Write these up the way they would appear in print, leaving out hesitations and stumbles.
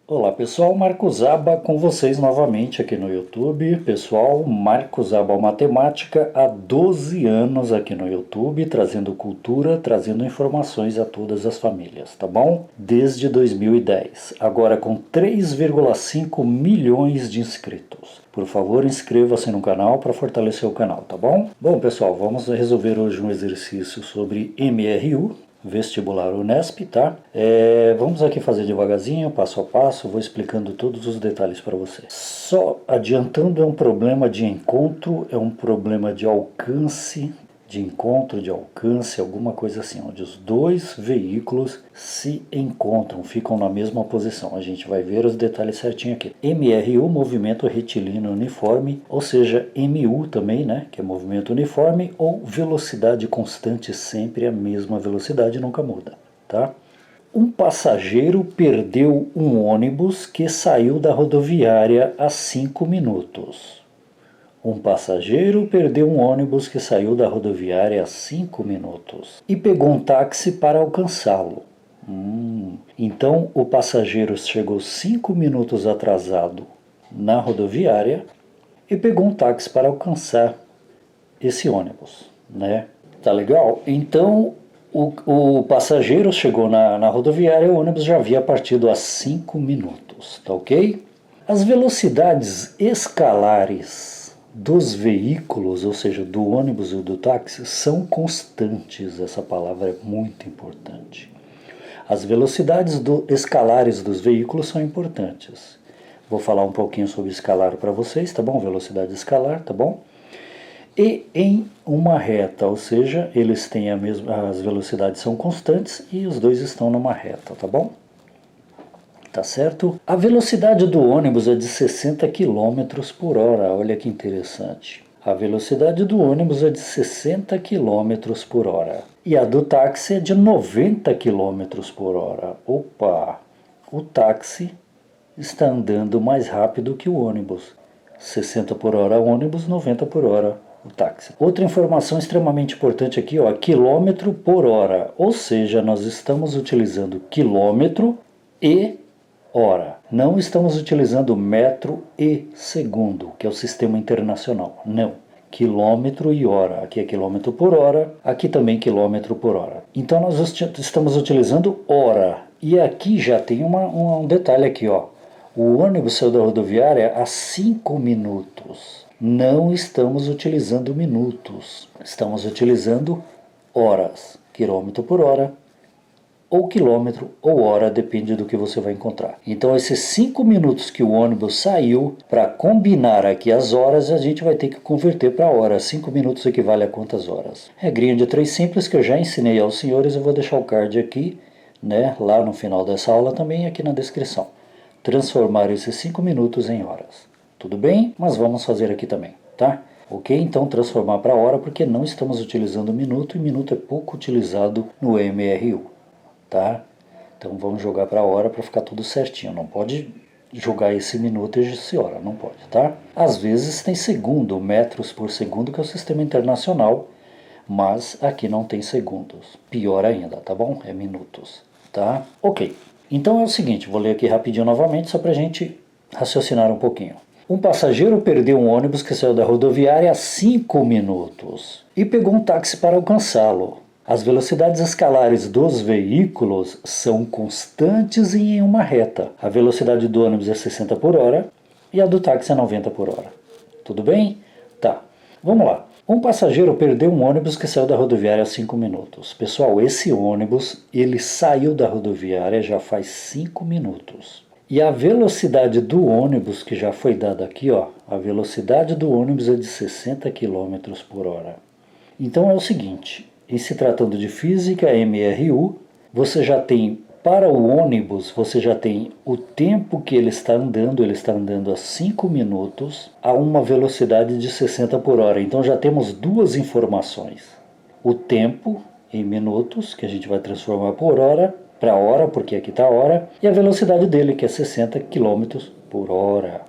Olá pessoal, Marcos Zaba com vocês novamente aqui no YouTube. Pessoal, Marcos Zaba Matemática há 12 anos aqui no YouTube, trazendo cultura, trazendo informações a todas as famílias, tá bom? Desde 2010, agora com 3,5 milhões de inscritos. Por favor, inscreva-se no canal para fortalecer o canal, tá bom? Bom pessoal, vamos resolver hoje um exercício sobre MRU, vestibular Unesp, tá? Vamos aqui fazer devagarzinho, passo a passo, vou explicando todos os detalhes para você. Só adiantando, é um problema de encontro, é um problema de alcance, de encontro, de alcance, alguma coisa assim, onde os dois veículos se encontram, ficam na mesma posição. A gente vai ver os detalhes certinho aqui. MRU, movimento retilíneo uniforme, ou seja, MU também, né, que é movimento uniforme, ou velocidade constante, sempre a mesma velocidade, nunca muda, tá? Um passageiro perdeu um ônibus que saiu da rodoviária há 5 minutos. Um passageiro perdeu um ônibus que saiu da rodoviária há 5 minutos e pegou um táxi para alcançá-lo. Então o passageiro chegou 5 minutos atrasado na rodoviária e pegou um táxi para alcançar esse ônibus, né? Tá legal? Então o passageiro chegou na rodoviária e o ônibus já havia partido há 5 minutos, tá ok? As velocidades escalares dos veículos, ou seja, do ônibus e do táxi, são constantes. Essa palavra é muito importante. As velocidades escalares dos veículos são importantes. Vou falar um pouquinho sobre escalar para vocês, tá bom? Velocidade escalar, tá bom? E em uma reta, ou seja, eles têm as velocidades são constantes e os dois estão numa reta, tá bom? Tá certo? A velocidade do ônibus é de 60 km por hora, olha que interessante. A velocidade do ônibus é de 60 km por hora. E a do táxi é de 90 km por hora. Opa! O táxi está andando mais rápido que o ônibus. 60 por hora o ônibus, 90 por hora o táxi. Outra informação extremamente importante aqui, ó, quilômetro por hora. Ou seja, nós estamos utilizando quilômetro e hora. Não estamos utilizando metro e segundo, que é o sistema internacional. Não. Quilômetro e hora. Aqui é quilômetro por hora, aqui também quilômetro por hora. Então nós estamos utilizando hora. E aqui já tem um detalhe aqui, ó. O ônibus saiu da rodoviária há 5 minutos. Não estamos utilizando minutos. Estamos utilizando horas. Quilômetro por hora, ou quilômetro, ou hora, depende do que você vai encontrar. Então esses 5 minutos que o ônibus saiu, para combinar aqui as horas, a gente vai ter que converter para hora. 5 minutos equivale a quantas horas? Regrinha de 3 simples que eu já ensinei aos senhores, eu vou deixar o card aqui, né, lá no final dessa aula também, aqui na descrição. Transformar esses 5 minutos em horas. Tudo bem? Mas vamos fazer aqui também, tá? Ok? Então transformar para hora, porque não estamos utilizando minuto, e minuto é pouco utilizado no MRU. Tá? Então vamos jogar para a hora para ficar tudo certinho. Não pode jogar esse minuto e esse hora, não pode, tá? Às vezes tem segundo, metros por segundo, que é o sistema internacional, mas aqui não tem segundos. Pior ainda, tá bom? É minutos, tá? Ok. Então é o seguinte, vou ler aqui rapidinho novamente, só para a gente raciocinar um pouquinho. Um passageiro perdeu um ônibus que saiu da rodoviária há 5 minutos e pegou um táxi para alcançá-lo. As velocidades escalares dos veículos são constantes e em uma reta. A velocidade do ônibus é 60 por hora e a do táxi é 90 por hora. Tudo bem? Tá. Vamos lá. Um passageiro perdeu um ônibus que saiu da rodoviária há 5 minutos. Pessoal, esse ônibus, ele saiu da rodoviária já faz 5 minutos. E a velocidade do ônibus, que já foi dada aqui, ó, a velocidade do ônibus é de 60 km por hora. Então é o seguinte, em se tratando de física, MRU, você já tem, para o ônibus, você já tem o tempo que ele está andando há 5 minutos a uma velocidade de 60 por hora. Então já temos duas informações. O tempo em minutos, que a gente vai transformar por hora, para hora, porque aqui está a hora, e a velocidade dele, que é 60 km por hora.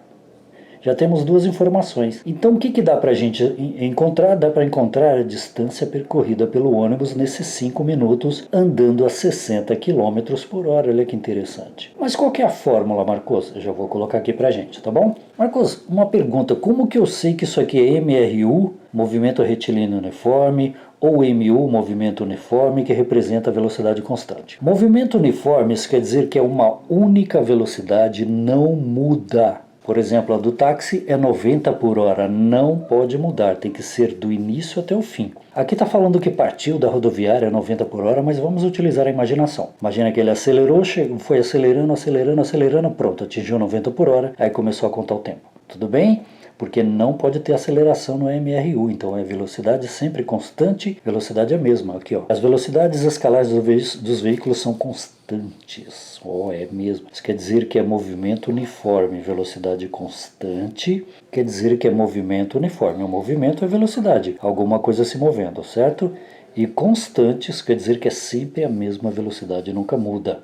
Já temos duas informações. Então o que dá para a gente encontrar? Dá para encontrar a distância percorrida pelo ônibus nesses 5 minutos andando a 60 km por hora. Olha que interessante. Mas qual que é a fórmula, Marcos? Eu já vou colocar aqui para a gente, tá bom? Marcos, uma pergunta. Como que eu sei que isso aqui é MRU, movimento retilíneo uniforme, ou MU, movimento uniforme, que representa a velocidade constante? Movimento uniforme, isso quer dizer que é uma única velocidade, não muda. Por exemplo, a do táxi é 90 por hora, não pode mudar, tem que ser do início até o fim. Aqui está falando que partiu da rodoviária 90 por hora, mas vamos utilizar a imaginação. Imagina que ele acelerou, foi acelerando, pronto, atingiu 90 por hora, aí começou a contar o tempo. Tudo bem? Porque não pode ter aceleração no MRU, então é velocidade sempre constante, velocidade é a mesma. Aqui, ó. As velocidades escalares dos veículos são constantes. É mesmo. Isso quer dizer que é movimento uniforme. Velocidade constante quer dizer que é movimento uniforme. O movimento é velocidade, alguma coisa se movendo, certo? E constantes quer dizer que é sempre a mesma velocidade, nunca muda.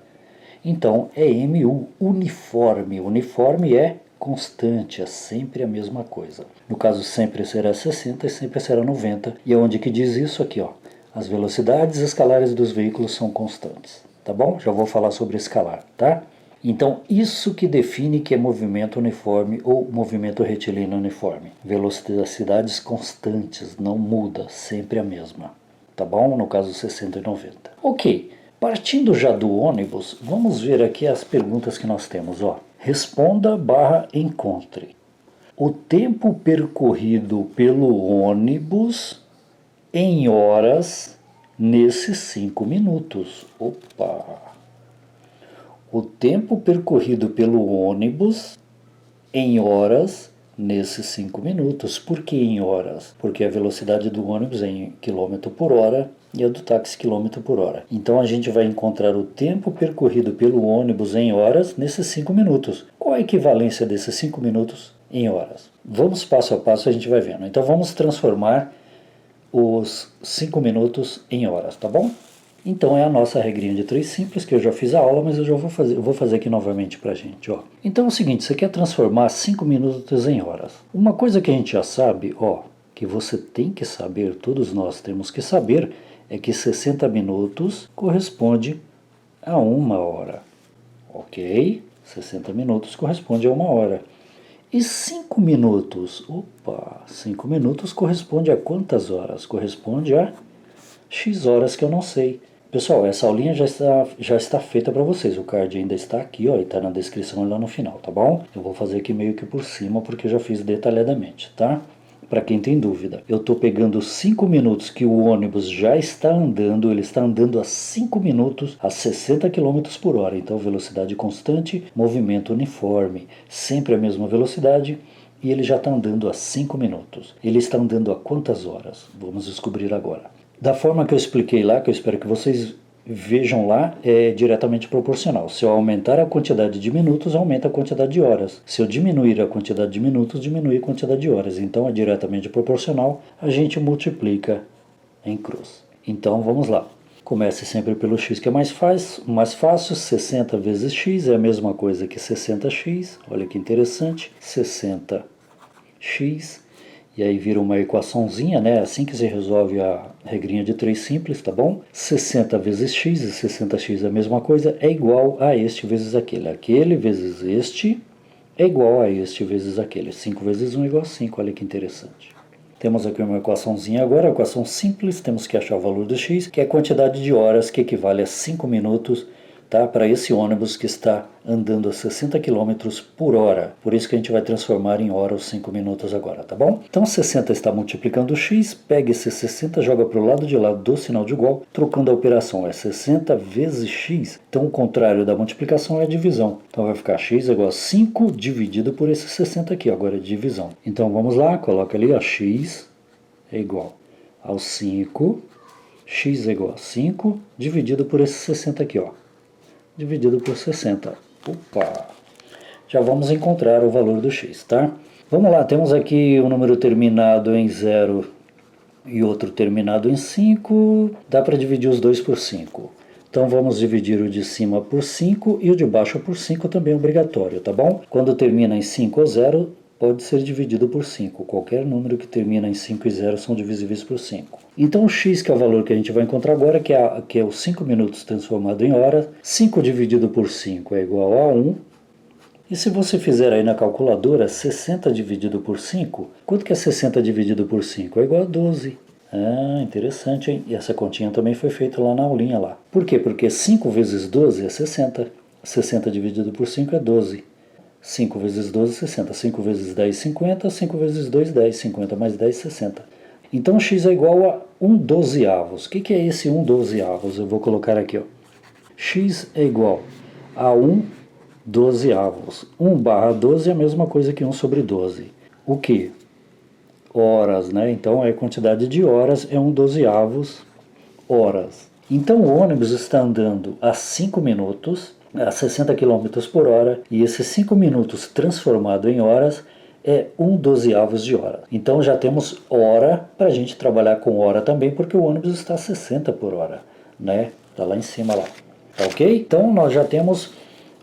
Então é MU, uniforme. Uniforme é constante, é sempre a mesma coisa. No caso, sempre será 60 e sempre será 90. E onde que diz isso? Aqui, ó. As velocidades escalares dos veículos são constantes. Tá bom? Já vou falar sobre escalar, tá? Então, isso que define que é movimento uniforme ou movimento retilíneo uniforme. Velocidades constantes, não muda, sempre a mesma. Tá bom? No caso, 60 e 90. Ok. Partindo já do ônibus, vamos ver aqui as perguntas que nós temos, ó. Responda/encontre. O tempo percorrido pelo ônibus em horas nesses 5 minutos. Opa! O tempo percorrido pelo ônibus em horas nesses 5 minutos. Por que em horas? Porque a velocidade do ônibus é em km por hora e a do táxi km por hora. Então a gente vai encontrar o tempo percorrido pelo ônibus em horas nesses 5 minutos. Qual a equivalência desses 5 minutos em horas? Vamos passo a passo, a gente vai vendo. Então vamos transformar os 5 minutos em horas, tá bom? Então é a nossa regrinha de 3 simples, que eu já fiz a aula, mas eu vou fazer aqui novamente pra gente, ó. Então é o seguinte, você quer transformar 5 minutos em horas. Uma coisa que a gente já sabe, ó, que você tem que saber, todos nós temos que saber, é que 60 minutos corresponde a 1 hora, ok? 60 minutos corresponde a 1 hora. E 5 minutos? Opa, 5 minutos corresponde a quantas horas? Corresponde a X horas que eu não sei. Pessoal, essa aulinha já está feita para vocês. O card ainda está aqui, ó, e está na descrição lá no final, tá bom? Eu vou fazer aqui meio que por cima, porque eu já fiz detalhadamente, tá? Para quem tem dúvida, eu estou pegando 5 minutos que o ônibus já está andando, ele está andando a 5 minutos a 60 km por hora. Então, velocidade constante, movimento uniforme, sempre a mesma velocidade, e ele já está andando a 5 minutos. Ele está andando a quantas horas? Vamos descobrir agora. Da forma que eu expliquei lá, que eu espero que vocês vejam lá, é diretamente proporcional. Se eu aumentar a quantidade de minutos, aumenta a quantidade de horas. Se eu diminuir a quantidade de minutos, diminui a quantidade de horas. Então é diretamente proporcional, a gente multiplica em cruz. Então vamos lá. Comece sempre pelo x, que é mais fácil. 60 vezes x é a mesma coisa que 60x. Olha que interessante. 60x. E aí vira uma equaçãozinha, né? Assim que se resolve a regrinha de 3 simples, tá bom? 60 vezes x, e 60x é a mesma coisa, é igual a este vezes aquele. Aquele vezes este é igual a este vezes aquele. 5 vezes 1 é igual a 5, olha que interessante. Temos aqui uma equaçãozinha agora, equação simples, temos que achar o valor do x, que é a quantidade de horas que equivale a 5 minutos, tá? Para esse ônibus que está andando a 60 km por hora. Por isso que a gente vai transformar em hora os 5 minutos agora, tá bom? Então 60 está multiplicando o x, pega esse 60, joga para o lado de lá do sinal de igual, trocando a operação. É 60 vezes x. Então o contrário da multiplicação é a divisão. Então vai ficar x igual a 5 dividido por esse 60 aqui, agora é divisão. Então vamos lá, coloca ali, a x é igual ao 5, x é igual a 5 dividido por esse 60 aqui, ó. Dividido por 60. Opa! Já vamos encontrar o valor do x, tá? Vamos lá, temos aqui um número terminado em 0 e outro terminado em 5. Dá para dividir os dois por 5. Então vamos dividir o de cima por 5 e o de baixo por 5 também é obrigatório, tá bom? Quando termina em 5 ou 0, pode ser dividido por 5. Qualquer número que termina em 5 e 0 são divisíveis por 5. Então o x, que é o valor que a gente vai encontrar agora, que é os 5 minutos transformado em horas, 5 dividido por 5 é igual a 1. E se você fizer aí na calculadora 60 dividido por 5, quanto que é 60 dividido por 5? É igual a 12. Ah, interessante, hein? E essa continha também foi feita lá na aulinha lá. Por quê? Porque 5 vezes 12 é 60. 60 dividido por 5 é 12. 5 vezes 12, 60. 5 vezes 10, 50. 5 vezes 2, 10. 50 mais 10, 60. Então x é igual a 1 dozeavos. O que é esse 1 dozeavos? Eu vou colocar aqui, ó. X é igual a 1 dozeavos. 1 barra 12 é a mesma coisa que 1 sobre 12. O que? Horas, né? Então a quantidade de horas é 1 dozeavos horas. Então o ônibus está andando a 5 minutos, a 60 km por hora, e esses 5 minutos transformado em horas é 1 dozeavos de hora. Então já temos hora para a gente trabalhar com hora também, porque o ônibus está a 60 por hora, né? Está lá em cima lá. Tá ok? Então nós já temos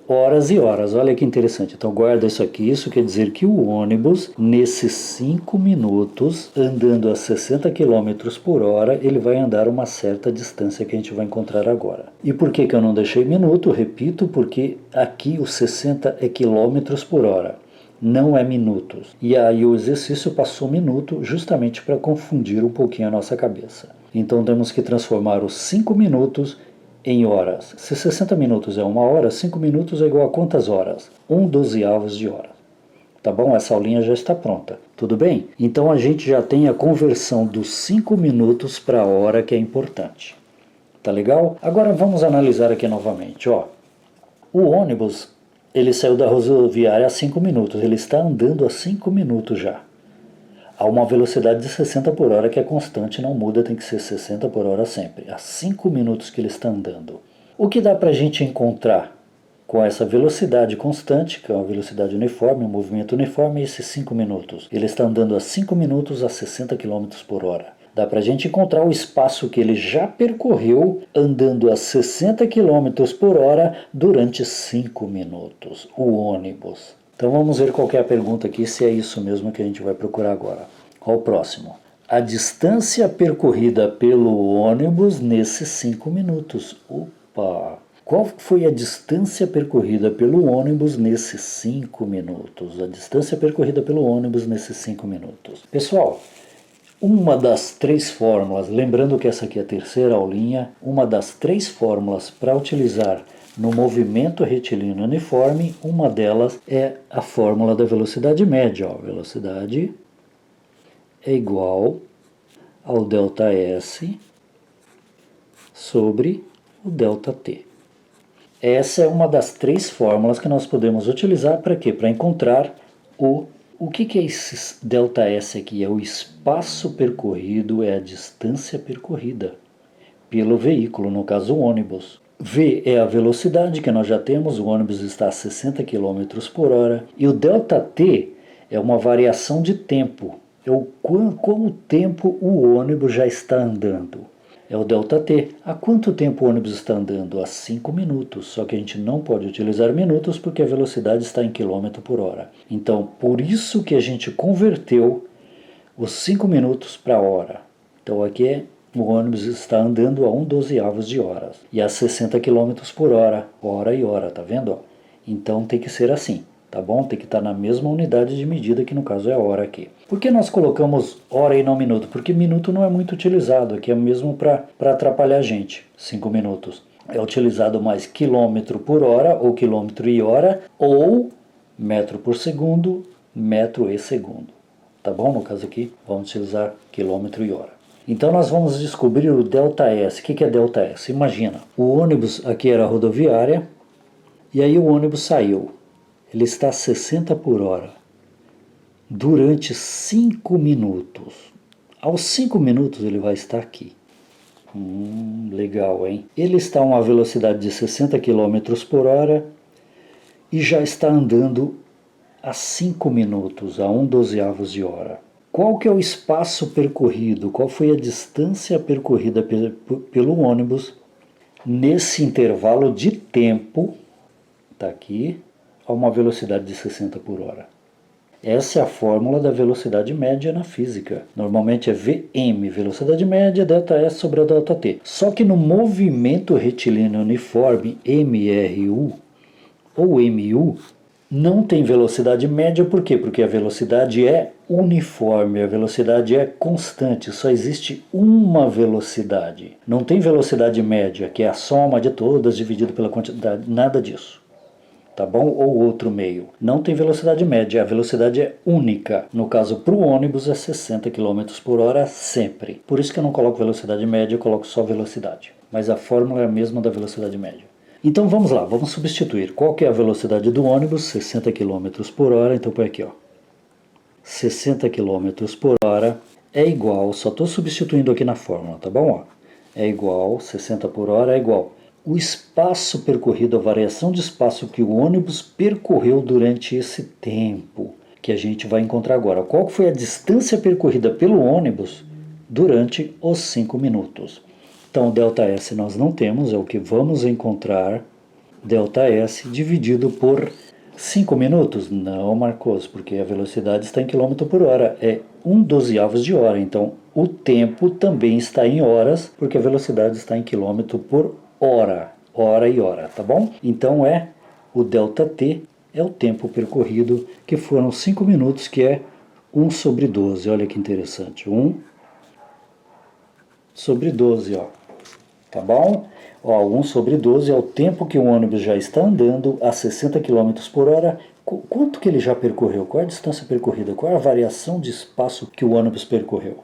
horas e horas. Olha que interessante. Então guarda isso aqui. Isso quer dizer que o ônibus, nesses 5 minutos, andando a 60 km por hora, ele vai andar uma certa distância que a gente vai encontrar agora. E por que eu não deixei minuto? Repito, porque aqui o 60 é quilômetros por hora, não é minutos. E aí o exercício passou minuto justamente para confundir um pouquinho a nossa cabeça. Então temos que transformar os 5 minutos em horas. Se 60 minutos é 1 hora, 5 minutos é igual a quantas horas? 1 dozeavos de hora. Tá bom? Essa aulinha já está pronta. Tudo bem? Então a gente já tem a conversão dos 5 minutos para a hora, que é importante. Tá legal? Agora vamos analisar aqui novamente. Ó. O ônibus, ele saiu da rodoviária há 5 minutos. Ele está andando há 5 minutos já. A uma velocidade de 60 por hora, que é constante, não muda, tem que ser 60 por hora sempre. Há 5 minutos que ele está andando. O que dá para a gente encontrar com essa velocidade constante, que é uma velocidade uniforme, um movimento uniforme, e esses 5 minutos? Ele está andando há 5 minutos a 60 km por hora. Dá para a gente encontrar o espaço que ele já percorreu andando a 60 km por hora durante 5 minutos. O ônibus. Então vamos ver qual é a pergunta aqui, se é isso mesmo que a gente vai procurar agora. Qual o próximo? A distância percorrida pelo ônibus nesses 5 minutos. Opa! Qual foi a distância percorrida pelo ônibus nesses 5 minutos? A distância percorrida pelo ônibus nesses 5 minutos. Pessoal, uma das 3 fórmulas, lembrando que essa aqui é a terceira aulinha, uma das 3 fórmulas para utilizar no movimento retilíneo uniforme, uma delas é a fórmula da velocidade média. Ó. Velocidade é igual ao ΔS sobre o ΔT. Essa é uma das 3 fórmulas que nós podemos utilizar para quê? Para encontrar o que é esse ΔS aqui? É o espaço percorrido, é a distância percorrida pelo veículo, no caso o ônibus. V é a velocidade que nós já temos, o ônibus está a 60 km por hora. E o ΔT é uma variação de tempo, é qual tempo o ônibus já está andando. É o ΔT. Há quanto tempo o ônibus está andando? Há 5 minutos, só que a gente não pode utilizar minutos porque a velocidade está em quilômetro por hora. Então, por isso que a gente converteu os 5 minutos para hora. Então aqui o ônibus está andando a 1 dozeavos de horas e a 60 km por hora, hora e hora, tá vendo? Então tem que ser assim, tá bom? Tem que estar na mesma unidade de medida, que no caso é a hora aqui. Por que nós colocamos hora e não minuto? Porque minuto não é muito utilizado, aqui é mesmo para atrapalhar a gente, 5 minutos. É utilizado mais quilômetro por hora, ou quilômetro e hora, ou metro por segundo, metro e segundo. Tá bom? No caso aqui, vamos utilizar quilômetro e hora. Então nós vamos descobrir o ΔS. O que é ΔS? Imagina, o ônibus aqui era a rodoviária, e aí o ônibus saiu. Ele está a 60 por hora durante 5 minutos. Aos 5 minutos ele vai estar aqui. Legal, hein? Ele está a uma velocidade de 60 km por hora e já está andando a 5 minutos, a 1 dozeavos de hora. Qual que é o espaço percorrido? Qual foi a distância percorrida pelo ônibus nesse intervalo de tempo, está aqui, a uma velocidade de 60 por hora? Essa é a fórmula da velocidade média na física. Normalmente é Vm, velocidade média, ΔS sobre a ΔT. Só que no movimento retilíneo uniforme, MRU ou MU, não tem velocidade média, por quê? Porque a velocidade é uniforme, a velocidade é constante, só existe uma velocidade. Não tem velocidade média, que é a soma de todas dividido pela quantidade, nada disso. Tá bom? Ou outro meio. Não tem velocidade média, a velocidade é única. No caso, para o ônibus é 60 km por hora sempre. Por isso que eu não coloco velocidade média, eu coloco só velocidade. Mas a fórmula é a mesma da velocidade média. Então vamos lá, vamos substituir. Qual que é a velocidade do ônibus? 60 km por hora, então põe aqui, ó. 60 km por hora é igual, só estou substituindo aqui na fórmula, tá bom? Ó, é igual, 60 por hora é igual o espaço percorrido, a variação de espaço que o ônibus percorreu durante esse tempo, que a gente vai encontrar agora. Qual foi a distância percorrida pelo ônibus durante os 5 minutos? Então, ΔS nós não temos, é o que vamos encontrar, ΔS dividido por 5 minutos? Não, Marcos, porque a velocidade está em km por hora, é 1/12 de hora, então o tempo também está em horas, porque a velocidade está em km por hora, hora e hora, tá bom? Então é o ΔT, é o tempo percorrido, que foram 5 minutos, que é 1 sobre 12, olha que interessante, 1 sobre 12, ó, tá bom? Ó, 1 sobre 12 é o tempo que o ônibus já está andando a 60 km por hora. Quanto que ele já percorreu? Qual é a distância percorrida? Qual é a variação de espaço que o ônibus percorreu?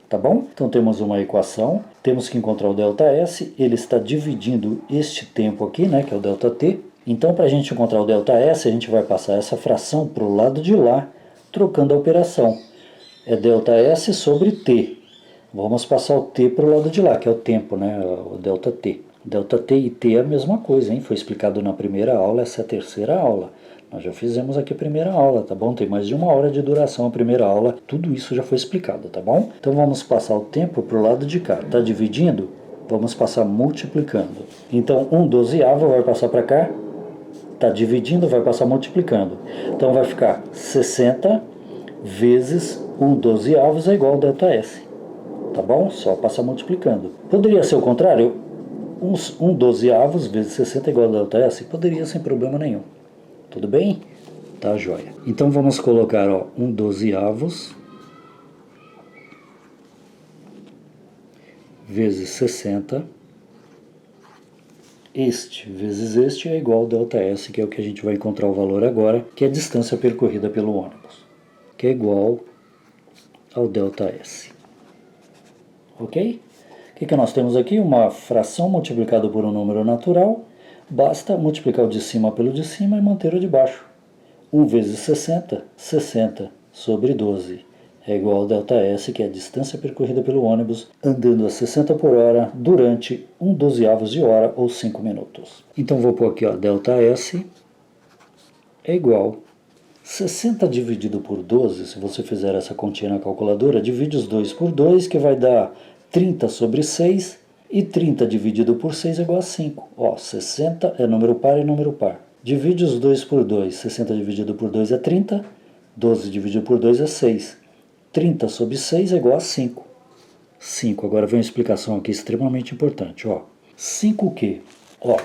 Tá bom? Então temos uma equação, temos que encontrar o ΔS, ele está dividindo este tempo aqui, né, que é o ΔT. Então para a gente encontrar o ΔS, a gente vai passar essa fração para o lado de lá, trocando a operação. É ΔS sobre T. Vamos passar o T para o lado de lá, que é o tempo, né, o ΔT. ΔT e T é a mesma coisa, hein? Foi explicado na primeira aula, essa é a terceira aula. Nós já fizemos aqui a primeira aula, tá bom? Tem mais de 1 hora de duração a primeira aula, tudo isso já foi explicado, tá bom? Então vamos passar o tempo para o lado de cá. Tá dividindo? Vamos passar multiplicando. Então 1/12 vai passar para cá, tá dividindo, vai passar multiplicando. Então vai ficar 60 vezes 1/12 é igual ao ΔS, tá bom? Só passar multiplicando. Poderia ser o contrário? 1/12 vezes 60 é igual ao ΔS? Poderia, sem problema nenhum. Tudo bem? Tá, joia. Então vamos colocar, ó, 1/12 vezes 60. Este vezes este é igual ao ΔS, que é o que a gente vai encontrar o valor agora, que é a distância percorrida pelo ônibus, que é igual ao ΔS. Ok? O que nós temos aqui? Uma fração multiplicada por um número natural. Basta multiplicar o de cima pelo de cima e manter o de baixo. 1 vezes 60, 60 sobre 12 é igual ao ΔS, que é a distância percorrida pelo ônibus andando a 60 por hora durante 1/12 de hora ou 5 minutos. Então vou pôr aqui, ó, ΔS é igual 60 dividido por 12, se você fizer essa continha na calculadora, divide os 2 por 2, que vai dar 30 sobre 6, e 30 dividido por 6 é igual a 5. Ó, 60 é número par e número par. Divide os 2 por 2, 60 dividido por 2 é 30, 12 dividido por 2 é 6. 30 sobre 6 é igual a 5. 5, agora vem uma explicação aqui extremamente importante, ó. 5 o quê? Ó,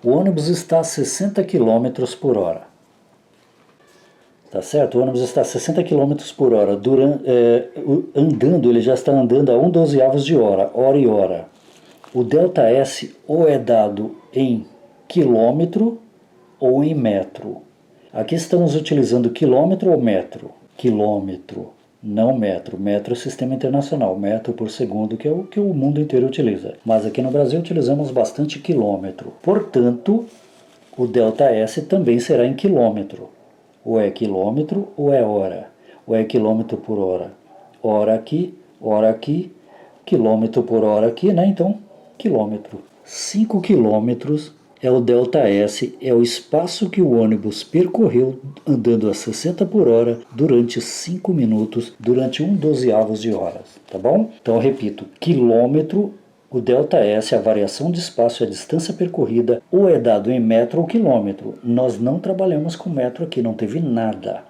o ônibus está a 60 km por hora. Tá certo? O ônibus está a 60 km por hora. Andando, ele já está andando a 1/12 de hora, hora e hora. O ΔS ou é dado em quilômetro ou em metro. Aqui estamos utilizando quilômetro ou metro? Quilômetro, não metro. Metro é o sistema internacional, metro por segundo, que é o que o mundo inteiro utiliza. Mas aqui no Brasil utilizamos bastante quilômetro. Portanto, o ΔS também será em quilômetro. Ou é quilômetro ou é hora. Ou é quilômetro por hora. Hora aqui, quilômetro por hora aqui, né? Então, quilômetro. 5 quilômetros é o ΔS, é o espaço que o ônibus percorreu andando a 60 por hora durante 5 minutos, durante 1/12 de horas, tá bom? Então eu repito, quilômetro, o ΔS, a variação de espaço, é a distância percorrida, ou é dado em metro ou quilômetro. Nós não trabalhamos com metro aqui, não teve nada.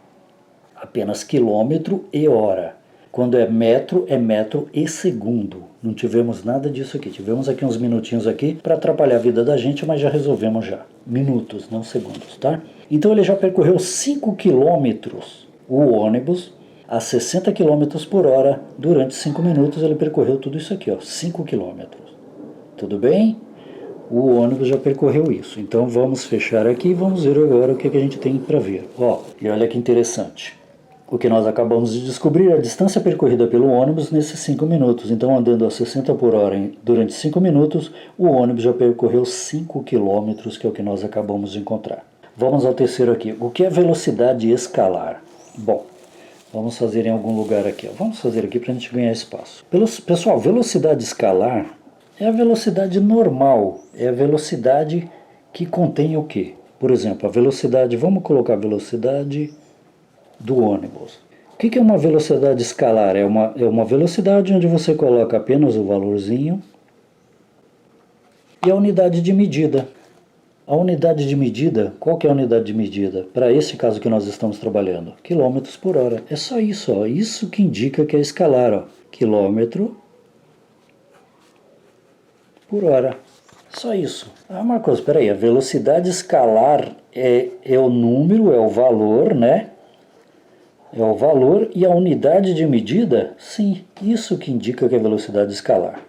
apenas quilômetro e hora. Quando é metro e segundo. Não tivemos nada disso aqui. Tivemos aqui uns minutinhos aqui para atrapalhar a vida da gente, mas já resolvemos já. Minutos, não segundos, tá? Então ele já percorreu 5 quilômetros, o ônibus, a 60 quilômetros por hora. Durante 5 minutos ele percorreu tudo isso aqui, ó, 5 quilômetros. Tudo bem? O ônibus já percorreu isso. Então vamos fechar aqui e vamos ver agora o que a gente tem para ver. Ó, e olha que interessante. O que nós acabamos de descobrir é a distância percorrida pelo ônibus nesses 5 minutos. Então, andando a 60 por hora durante 5 minutos, o ônibus já percorreu 5 quilômetros, que é o que nós acabamos de encontrar. Vamos ao terceiro aqui. O que é velocidade escalar? Bom, vamos fazer em algum lugar aqui. Vamos fazer aqui para a gente ganhar espaço. Pessoal, velocidade escalar é a velocidade normal. É a velocidade que contém o quê? Por exemplo, a velocidade, vamos colocar a velocidade do ônibus. O que é uma velocidade escalar? É uma velocidade onde você coloca apenas o valorzinho e a unidade de medida. A unidade de medida, qual que é a unidade de medida? Para esse caso que nós estamos trabalhando, quilômetros por hora. É só isso, ó. Isso que indica que é escalar, ó. Quilômetro por hora. Só isso. Ah, Marcos, espera aí. A velocidade escalar é o número, é o valor, né? É o valor e a unidade de medida? Sim, isso que indica que é velocidade escalar.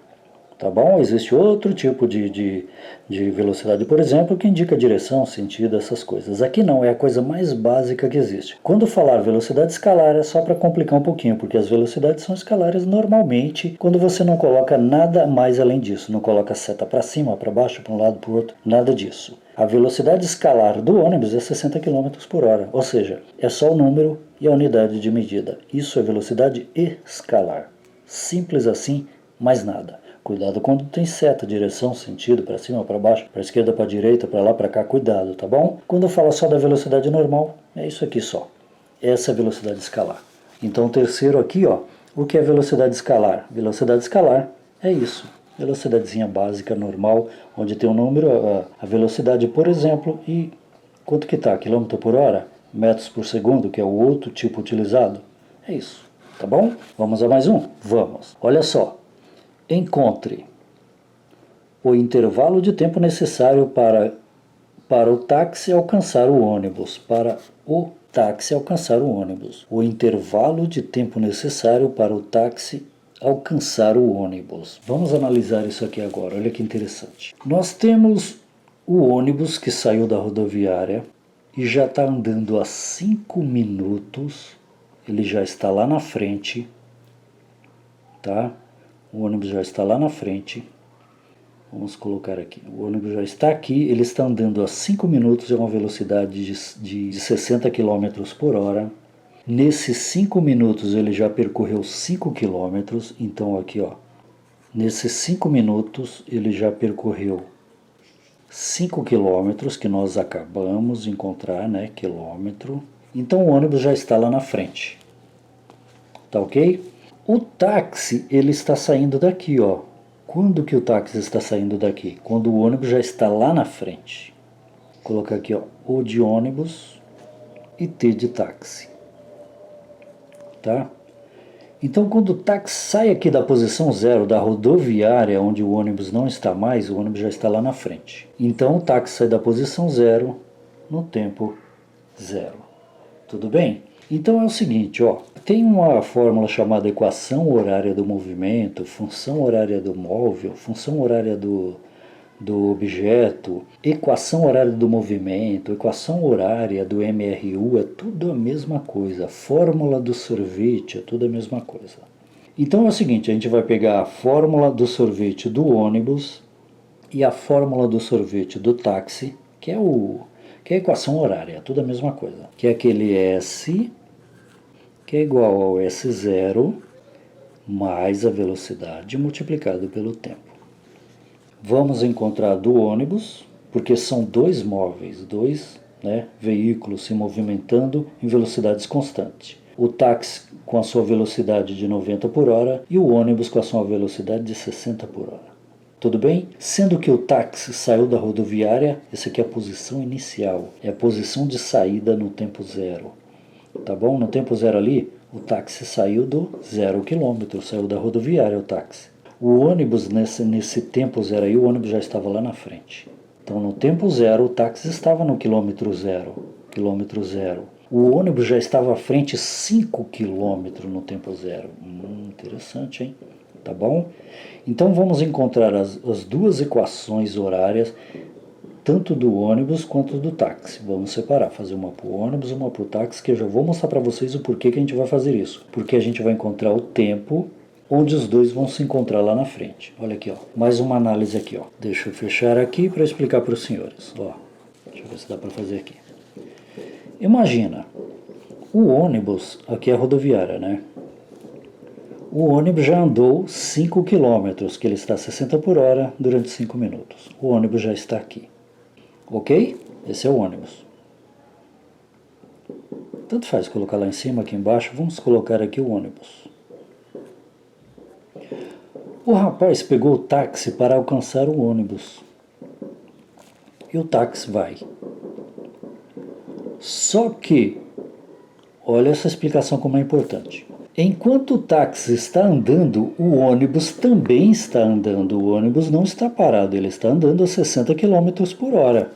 Tá bom? Existe outro tipo de velocidade, por exemplo, que indica direção, sentido, essas coisas. Aqui não, é a coisa mais básica que existe. Quando falar velocidade escalar é só para complicar um pouquinho, porque as velocidades são escalares normalmente quando você não coloca nada mais além disso. Não coloca seta para cima, para baixo, para um lado, para o outro, nada disso. A velocidade escalar do ônibus é 60 km por hora, ou seja, é só o número e a unidade de medida. Isso é velocidade escalar. Simples assim, mais nada. Cuidado quando tem seta, direção, sentido, para cima, para baixo, para esquerda, para direita, para lá, para cá, cuidado, tá bom? Quando eu falo só da velocidade normal, é isso aqui só. Essa é a velocidade escalar. Então o terceiro aqui, ó, o que é velocidade escalar? Velocidade escalar é isso. Velocidadezinha básica, normal, onde tem um número, a velocidade, por exemplo, e quanto que tá? Quilômetro por hora? Metros por segundo, que é o outro tipo utilizado? É isso, tá bom? Vamos a mais um? Vamos. Olha só. Encontre o intervalo de tempo necessário para o táxi alcançar o ônibus. Para o táxi alcançar o ônibus. O intervalo de tempo necessário para o táxi alcançar o ônibus. Vamos analisar isso aqui agora, olha que interessante. Nós temos o ônibus que saiu da rodoviária e já está andando há 5 minutos. Ele já está lá na frente, tá? O ônibus já está lá na frente. Vamos colocar aqui. O ônibus já está aqui. Ele está andando a 5 minutos a uma velocidade de 60 km por hora. Nesses 5 minutos ele já percorreu 5 km. Então aqui, ó. Nesses 5 minutos ele já percorreu 5 km que nós acabamos de encontrar, né? Quilômetro. Então o ônibus já está lá na frente. Tá ok? O táxi, ele está saindo daqui, ó. Quando que o táxi está saindo daqui? Quando o ônibus já está lá na frente. Vou colocar aqui, ó, O de ônibus e T de táxi. Tá? Então, quando o táxi sai aqui da posição 0 da rodoviária, onde o ônibus não está mais, o ônibus já está lá na frente. Então, o táxi sai da posição 0 no tempo 0. Tudo bem? Então é o seguinte, ó, tem uma fórmula chamada equação horária do movimento, função horária do móvel, função horária do objeto, equação horária do movimento, equação horária do MRU, é tudo a mesma coisa. Fórmula do sorvete é tudo a mesma coisa. Então é o seguinte, a gente vai pegar a fórmula do sorvete do ônibus e a fórmula do sorvete do táxi, que é a equação horária, é tudo a mesma coisa. Que é aquele S, que é igual ao S0, mais a velocidade multiplicado pelo tempo. Vamos encontrar do ônibus, porque são dois móveis, dois veículos se movimentando em velocidades constantes. O táxi com a sua velocidade de 90 por hora e o ônibus com a sua velocidade de 60 por hora. Tudo bem? Sendo que o táxi saiu da rodoviária, essa aqui é a posição inicial, é a posição de saída no tempo 0. tá bom? No tempo zero ali, o táxi saiu do 0 km, saiu da rodoviária o táxi. O ônibus, nesse tempo zero aí, o ônibus já estava lá na frente. Então, no tempo zero, o táxi estava no quilômetro zero. O ônibus já estava à frente 5 km no tempo zero. Interessante, hein? Tá bom? Então, vamos encontrar as duas equações horárias, tanto do ônibus quanto do táxi. Vamos separar, fazer uma para o ônibus e uma para o táxi, que eu já vou mostrar para vocês o porquê que a gente vai fazer isso. Porque a gente vai encontrar o tempo onde os dois vão se encontrar lá na frente. Olha aqui, ó. Mais uma análise aqui, ó. Deixa eu fechar aqui para explicar para os senhores. Ó, deixa eu ver se dá para fazer aqui. Imagina, o ônibus, aqui é a rodoviária, né? O ônibus já andou 5 km, que ele está a 60 por hora durante 5 minutos. O ônibus já está aqui. Ok? Esse é o ônibus. Tanto faz colocar lá em cima, aqui embaixo. Vamos colocar aqui o ônibus. O rapaz pegou o táxi para alcançar o ônibus. E o táxi vai. Só que, olha essa explicação como é importante. Enquanto o táxi está andando, o ônibus também está andando. O ônibus não está parado, ele está andando a 60 km por hora.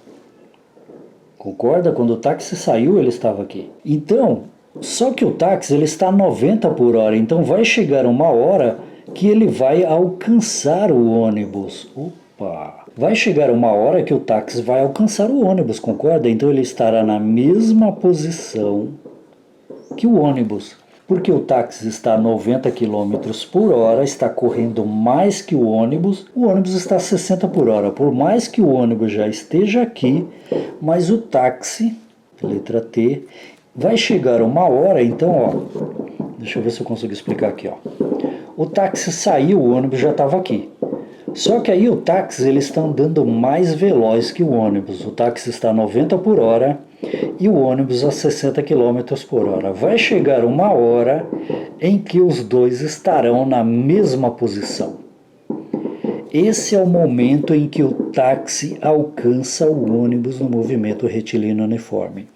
Concorda? Quando o táxi saiu, ele estava aqui. Então, só que o táxi ele está a 90 por hora, então vai chegar uma hora que ele vai alcançar o ônibus. Opa! Vai chegar uma hora que o táxi vai alcançar o ônibus, concorda? Então ele estará na mesma posição que o ônibus. Porque o táxi está a 90 km por hora, está correndo mais que o ônibus está a 60 por hora. Por mais que o ônibus já esteja aqui, mas o táxi, letra T, vai chegar uma hora, então, ó, deixa eu ver se eu consigo explicar aqui, ó. O táxi saiu, o ônibus já estava aqui. Só que aí o táxi ele está andando mais veloz que o ônibus. O táxi está a 90 por hora e o ônibus a 60 km por hora. Vai chegar uma hora em que os dois estarão na mesma posição. Esse é o momento em que o táxi alcança o ônibus no movimento retilíneo uniforme.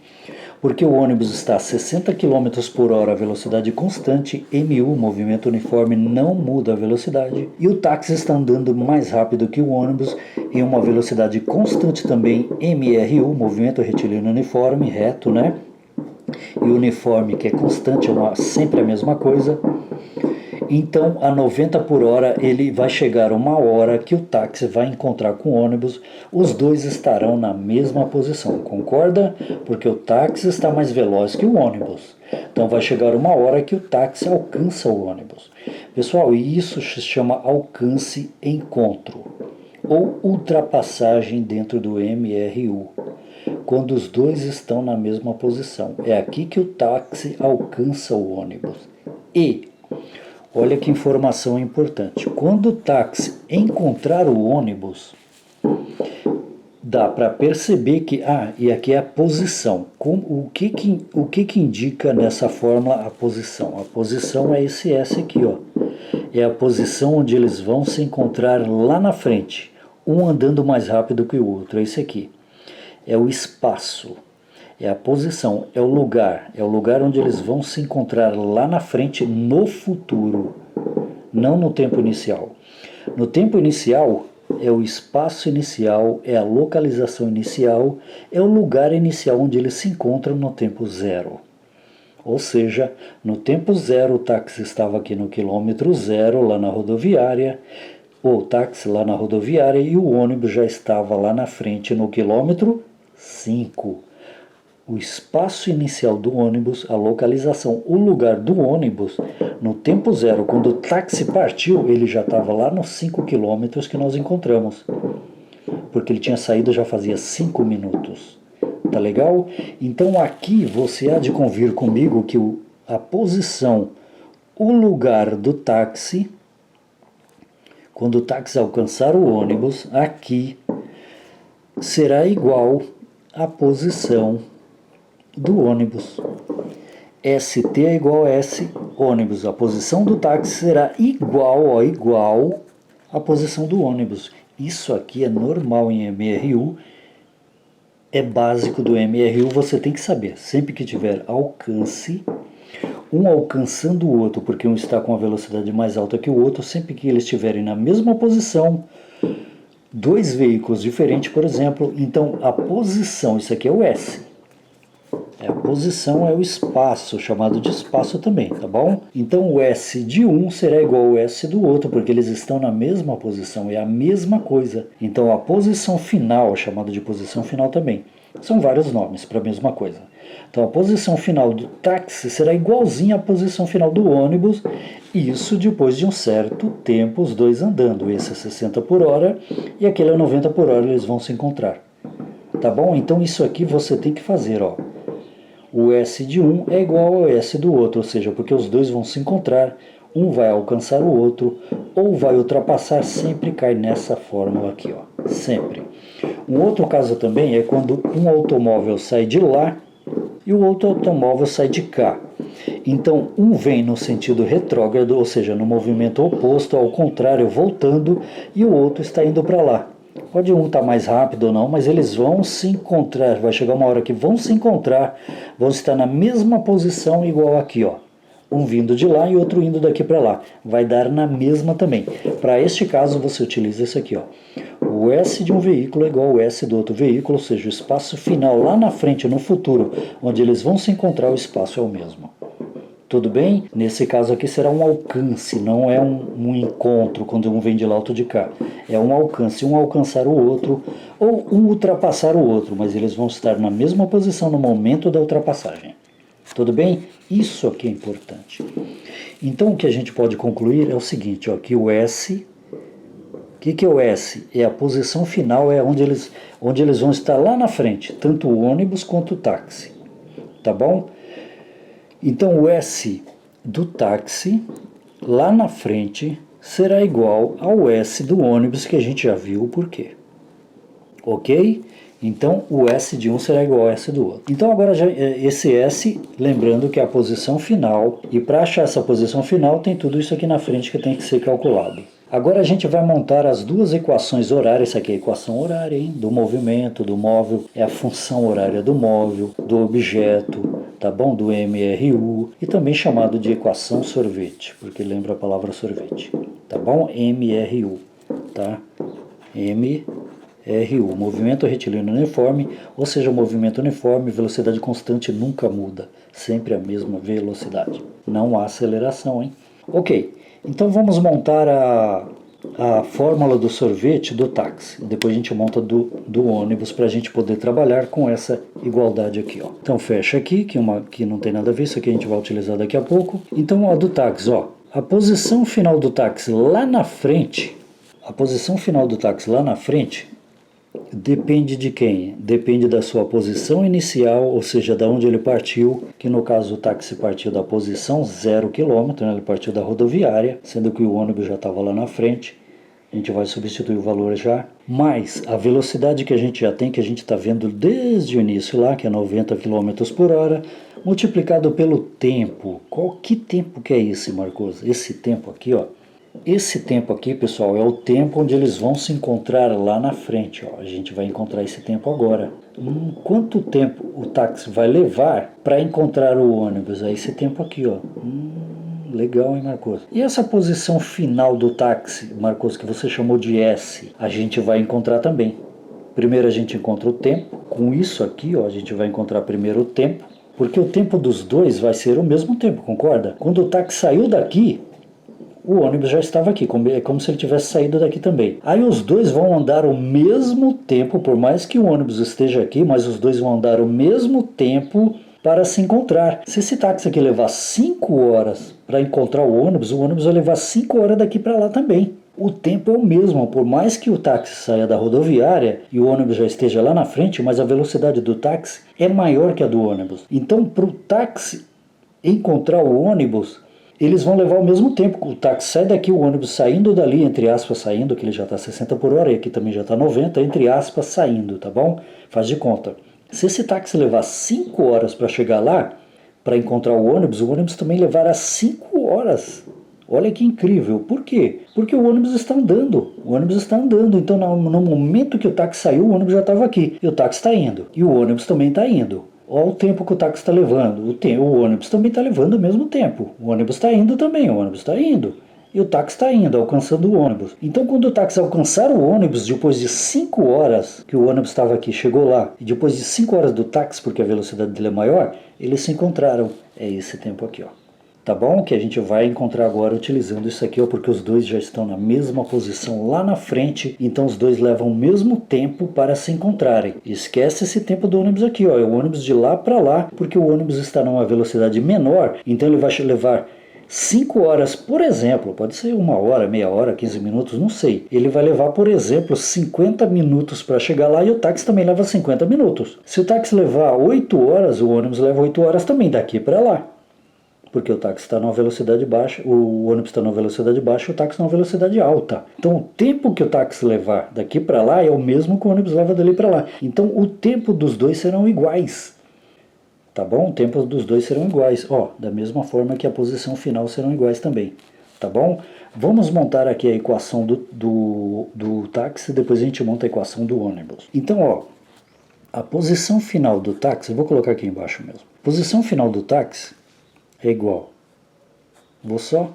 Porque o ônibus está a 60 km por hora, velocidade constante, MU, movimento uniforme, não muda a velocidade. E o táxi está andando mais rápido que o ônibus em uma velocidade constante também, MRU, movimento retilíneo uniforme, reto, né? E uniforme, que é constante, é sempre a mesma coisa. Então, a 90 por hora, ele vai chegar uma hora que o táxi vai encontrar com o ônibus, os dois estarão na mesma posição, concorda? Porque o táxi está mais veloz que o ônibus. Então, vai chegar uma hora que o táxi alcança o ônibus. Pessoal, isso se chama alcance-encontro, ou ultrapassagem dentro do MRU, quando os dois estão na mesma posição. É aqui que o táxi alcança o ônibus. E olha que informação importante. Quando o táxi encontrar o ônibus, dá para perceber que... e aqui é a posição. O que indica nessa fórmula a posição? A posição é esse S aqui, ó. É a posição onde eles vão se encontrar lá na frente. Um andando mais rápido que o outro. É esse aqui. É o espaço. É a posição, é o lugar onde eles vão se encontrar lá na frente no futuro, não no tempo inicial. No tempo inicial é o espaço inicial, é a localização inicial, é o lugar inicial onde eles se encontram no tempo zero. Ou seja, no tempo zero o táxi estava aqui no quilômetro zero, lá na rodoviária, o táxi lá na rodoviária e o ônibus já estava lá na frente no quilômetro 5. O espaço inicial do ônibus, a localização, o lugar do ônibus, no tempo zero, quando o táxi partiu, ele já estava lá nos 5 quilômetros que nós encontramos. Porque ele tinha saído já fazia 5 minutos. Tá legal? Então aqui você há de convir comigo que a posição, o lugar do táxi, quando o táxi alcançar o ônibus, aqui será igual à posição do ônibus. ST é igual a S ônibus. A posição do táxi será igual à posição do ônibus. Isso aqui é normal em MRU é básico do MRU, você tem que saber. Sempre que tiver alcance, um alcançando o outro, porque um está com a velocidade mais alta que o outro, sempre que eles estiverem na mesma posição, dois veículos diferentes, por exemplo, então a posição, isso aqui é o S. A posição é o espaço, chamado de espaço também, tá bom? Então o S de um será igual ao S do outro, porque eles estão na mesma posição, é a mesma coisa. Então a posição final, chamada de posição final também, são vários nomes para a mesma coisa. Então a posição final do táxi será igualzinha à posição final do ônibus, isso depois de um certo tempo os dois andando. Esse é 60 por hora e aquele é 90 por hora, eles vão se encontrar. Tá bom? Então isso aqui você tem que fazer, ó. O S de um é igual ao S do outro, ou seja, porque os dois vão se encontrar, um vai alcançar o outro ou vai ultrapassar, sempre cai nessa fórmula aqui, ó. Sempre. Um outro caso também é quando um automóvel sai de lá e o outro automóvel sai de cá. Então, um vem no sentido retrógrado, ou seja, no movimento oposto, ao contrário, voltando, e o outro está indo para lá. Pode um estar mais rápido ou não, mas eles vão se encontrar. Vai chegar uma hora que vão se encontrar, vão estar na mesma posição, igual aqui, ó. Um vindo de lá e outro indo daqui para lá. Vai dar na mesma também. Para este caso, você utiliza isso aqui, ó. O S de um veículo é igual ao S do outro veículo, ou seja, o espaço final lá na frente, no futuro, onde eles vão se encontrar, o espaço é o mesmo. Tudo bem? Nesse caso aqui será um alcance, não é um encontro quando um vem de lá, outro de cá. É um alcance, um alcançar o outro ou um ultrapassar o outro, mas eles vão estar na mesma posição no momento da ultrapassagem. Tudo bem? Isso aqui é importante. Então o que a gente pode concluir é o seguinte, ó, que o S... O que é o S? É a posição final, é onde eles vão estar lá na frente, tanto o ônibus quanto o táxi. Tá bom? Então o S do táxi, lá na frente, será igual ao S do ônibus, que a gente já viu o porquê. Ok? Então o S de um será igual ao S do outro. Então agora esse S, lembrando que é a posição final, e para achar essa posição final tem tudo isso aqui na frente que tem que ser calculado. Agora a gente vai montar as duas equações horárias. Essa aqui é a equação horária, hein? Do movimento, do móvel, é a função horária do móvel, do objeto, tá bom? Do MRU, e também chamado de equação sorvete, porque lembra a palavra sorvete, tá bom? MRU, tá? MRU, movimento retilíneo uniforme, ou seja, movimento uniforme, velocidade constante nunca muda, sempre a mesma velocidade. Não há aceleração, hein? Ok. Então vamos montar a fórmula do sorvete do táxi. Depois a gente monta do ônibus para a gente poder trabalhar com essa igualdade aqui, ó. Então fecha aqui, que não tem nada a ver, isso aqui a gente vai utilizar daqui a pouco. Então a do táxi, ó, a posição final do táxi lá na frente, depende de quem? Depende da sua posição inicial, ou seja, da onde ele partiu, que no caso o táxi partiu da posição 0 km, né? Ele partiu da rodoviária, sendo que o ônibus já estava lá na frente. A gente vai substituir o valor já. Mas a velocidade que a gente já tem, que a gente está vendo desde o início lá, que é 90 km por hora, multiplicado pelo tempo. Que tempo que é esse, Marcos? Esse tempo aqui, ó. Esse tempo aqui, pessoal, é o tempo onde eles vão se encontrar lá na frente. Ó. A gente vai encontrar esse tempo agora. Quanto tempo o táxi vai levar para encontrar o ônibus? É esse tempo aqui, ó. Legal, hein, Marcos? E essa posição final do táxi, Marcos, que você chamou de S, a gente vai encontrar também. Primeiro a gente encontra o tempo. Com isso aqui, ó, a gente vai encontrar primeiro o tempo, porque o tempo dos dois vai ser o mesmo tempo, concorda? Quando o táxi saiu daqui, o ônibus já estava aqui, é como se ele tivesse saído daqui também. Aí os dois vão andar o mesmo tempo, por mais que o ônibus esteja aqui, mas os dois vão andar o mesmo tempo para se encontrar. Se esse táxi aqui levar 5 horas para encontrar o ônibus vai levar 5 horas daqui para lá também. O tempo é o mesmo, por mais que o táxi saia da rodoviária e o ônibus já esteja lá na frente, mas a velocidade do táxi é maior que a do ônibus. Então, para o táxi encontrar o ônibus, eles vão levar o mesmo tempo. O táxi sai daqui, o ônibus saindo dali, entre aspas, saindo, que ele já está 60 por hora, e aqui também já está 90, entre aspas, saindo, tá bom? Faz de conta. Se esse táxi levar 5 horas para chegar lá, para encontrar o ônibus também levará 5 horas. Olha que incrível. Por quê? Porque o ônibus está andando. O ônibus está andando. Então, no momento que o táxi saiu, o ônibus já estava aqui. E o táxi está indo. E o ônibus também está indo. Olha o tempo que o táxi está levando. O ônibus também está levando o mesmo tempo. O ônibus está indo também. O ônibus está indo. E o táxi está indo, alcançando o ônibus. Então, quando o táxi alcançar o ônibus, depois de 5 horas que o ônibus estava aqui, chegou lá, e depois de 5 horas do táxi, porque a velocidade dele é maior, eles se encontraram. É esse tempo aqui, ó. Tá bom? Que a gente vai encontrar agora utilizando isso aqui, ó, porque os dois já estão na mesma posição lá na frente, então os dois levam o mesmo tempo para se encontrarem. Esquece esse tempo do ônibus aqui, ó, é o ônibus de lá para lá, porque o ônibus está numa velocidade menor, então ele vai levar 5 horas, por exemplo, pode ser 1 hora, meia hora, 15 minutos, não sei. Ele vai levar, por exemplo, 50 minutos para chegar lá e o táxi também leva 50 minutos. Se o táxi levar 8 horas, o ônibus leva 8 horas também daqui para lá. Porque o táxi está numa velocidade baixa, o ônibus está numa velocidade baixa e o táxi numa velocidade alta. Então o tempo que o táxi levar daqui para lá é o mesmo que o ônibus leva dali para lá. Então o tempo dos dois serão iguais. Tá bom? O tempo dos dois serão iguais. Ó, da mesma forma que a posição final serão iguais também. Tá bom? Vamos montar aqui a equação do táxi, depois a gente monta a equação do ônibus. Então, ó, a posição final do táxi, eu vou colocar aqui embaixo mesmo. Posição final do táxi é igual. Vou só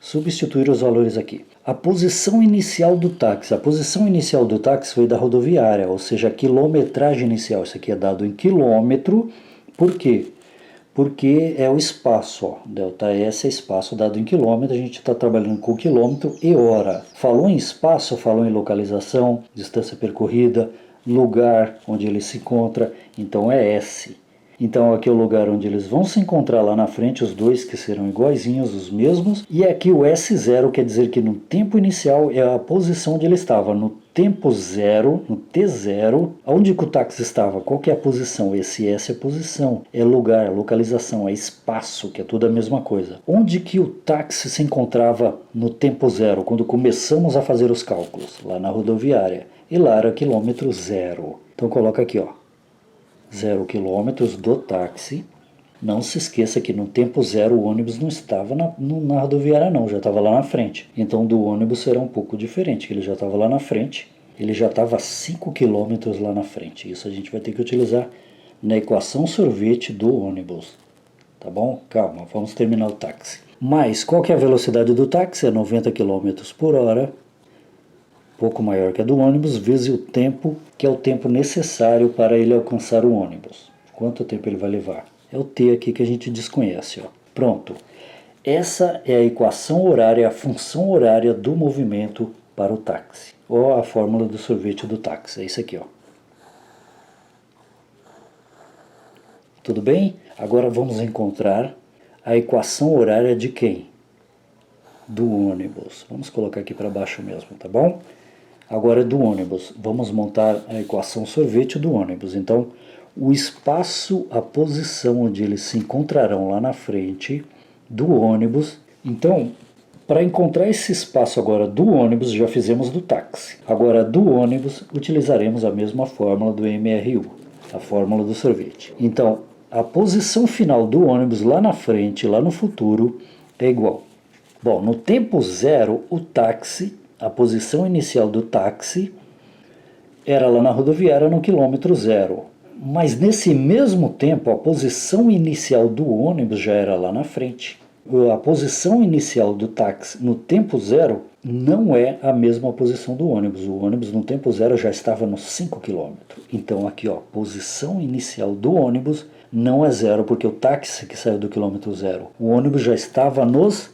substituir os valores aqui. A posição inicial do táxi. A posição inicial do táxi foi da rodoviária, ou seja, a quilometragem inicial. Isso aqui é dado em quilômetro. Por quê? Porque é o espaço, ó. ΔS é espaço dado em quilômetro, a gente está trabalhando com quilômetro e hora. Falou em espaço, falou em localização, distância percorrida, lugar onde ele se encontra, então é S. Então aqui é o lugar onde eles vão se encontrar lá na frente, os dois que serão iguaizinhos, os mesmos. E aqui o S0 quer dizer que no tempo inicial é a posição onde ele estava. No tempo zero, no T0, onde que o táxi estava? Qual que é a posição? Esse S é a posição, é lugar, localização, é espaço, que é tudo a mesma coisa. Onde que o táxi se encontrava no tempo zero, quando começamos a fazer os cálculos? Lá na rodoviária. E lá era quilômetro zero. Então coloca aqui, ó. 0 quilômetros do táxi. Não se esqueça que no tempo zero o ônibus não estava na rodoviária não, já estava lá na frente. Então do ônibus será um pouco diferente, que ele já estava lá na frente, ele já estava a 5 quilômetros lá na frente. Isso a gente vai ter que utilizar na equação sorvete do ônibus. Tá bom? Calma, vamos terminar o táxi. Mas qual que é a velocidade do táxi? É 90 km por hora. Pouco maior que a do ônibus, vezes o tempo, que é o tempo necessário para ele alcançar o ônibus. Quanto tempo ele vai levar? É o T aqui que a gente desconhece, ó. Pronto. Essa é a equação horária, a função horária do movimento para o táxi. Ou a fórmula do sorvete do táxi. É isso aqui, ó. Tudo bem? Agora vamos encontrar a equação horária de quem? Do ônibus. Vamos colocar aqui para baixo mesmo, tá bom? Agora é do ônibus. Vamos montar a equação sorvete do ônibus. Então, o espaço, a posição onde eles se encontrarão lá na frente do ônibus. Então, para encontrar esse espaço agora do ônibus, já fizemos do táxi. Agora, do ônibus, utilizaremos a mesma fórmula do MRU, a fórmula do sorvete. Então, a posição final do ônibus lá na frente, lá no futuro, é igual. Bom, no tempo zero, o táxi, a posição inicial do táxi, era lá na rodoviária no quilômetro zero. Mas nesse mesmo tempo, a posição inicial do ônibus já era lá na frente. A posição inicial do táxi no tempo zero não é a mesma posição do ônibus. O ônibus no tempo zero já estava nos 5 km. Então aqui, ó, posição inicial do ônibus não é zero, porque o táxi que saiu do quilômetro zero, o ônibus já estava nos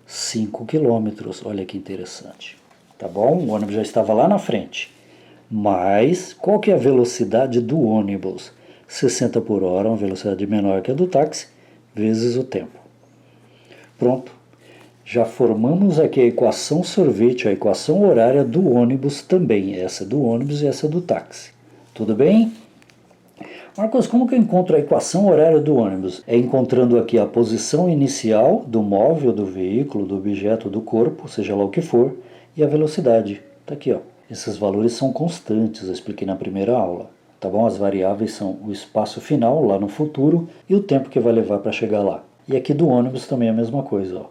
5 quilômetros. Olha que interessante. Tá bom? O ônibus já estava lá na frente. Mas qual que é a velocidade do ônibus? 60 por hora, uma velocidade menor que a do táxi, vezes o tempo. Pronto. Já formamos aqui a equação sorvete, a equação horária do ônibus também. Essa do ônibus e essa do táxi. Tudo bem? Marcos, como que eu encontro a equação horária do ônibus? É encontrando aqui a posição inicial do móvel, do veículo, do objeto, do corpo, seja lá o que for, e a velocidade. Está aqui, ó. Esses valores são constantes, eu expliquei na primeira aula. Tá bom? As variáveis são o espaço final, lá no futuro, e o tempo que vai levar para chegar lá. E aqui do ônibus também é a mesma coisa, ó.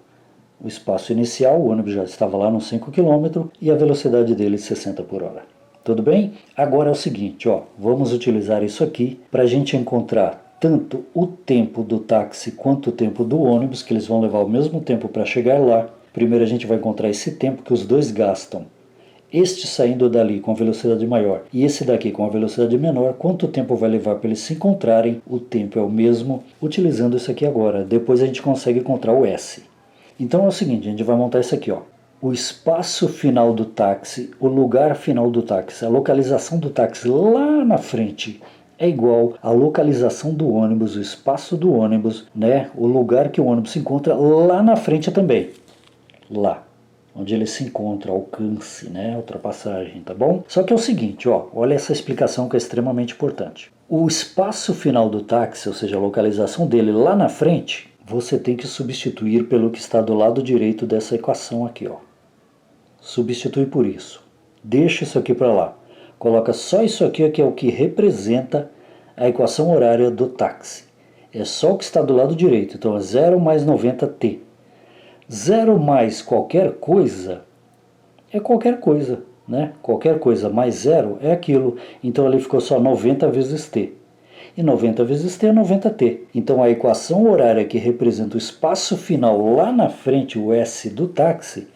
O espaço inicial, o ônibus já estava lá nos 5 km e a velocidade dele 60 por hora. Tudo bem? Agora é o seguinte, ó, vamos utilizar isso aqui para a gente encontrar tanto o tempo do táxi quanto o tempo do ônibus, que eles vão levar o mesmo tempo para chegar lá. Primeiro a gente vai encontrar esse tempo que os dois gastam. Este saindo dali com a velocidade maior e esse daqui com a velocidade menor, quanto tempo vai levar para eles se encontrarem? O tempo é o mesmo, utilizando isso aqui agora. Depois a gente consegue encontrar o S. Então é o seguinte, a gente vai montar isso aqui, ó. O espaço final do táxi, o lugar final do táxi, a localização do táxi lá na frente é igual à localização do ônibus, o espaço do ônibus, né? O lugar que o ônibus se encontra lá na frente também. Lá, onde ele se encontra, alcance, né? Ultrapassagem, tá bom? Só que é o seguinte, ó, olha essa explicação que é extremamente importante. O espaço final do táxi, ou seja, a localização dele lá na frente, você tem que substituir pelo que está do lado direito dessa equação aqui, ó. Substitui por isso. Deixa isso aqui para lá. Coloca só isso aqui, que é o que representa a equação horária do táxi. É só o que está do lado direito. Então é 0 mais 90t. 0 mais qualquer coisa é qualquer coisa, né? Qualquer coisa mais 0 é aquilo. Então ali ficou só 90 vezes t. E 90 vezes t é 90t. Então a equação horária que representa o espaço final lá na frente, o S do táxi,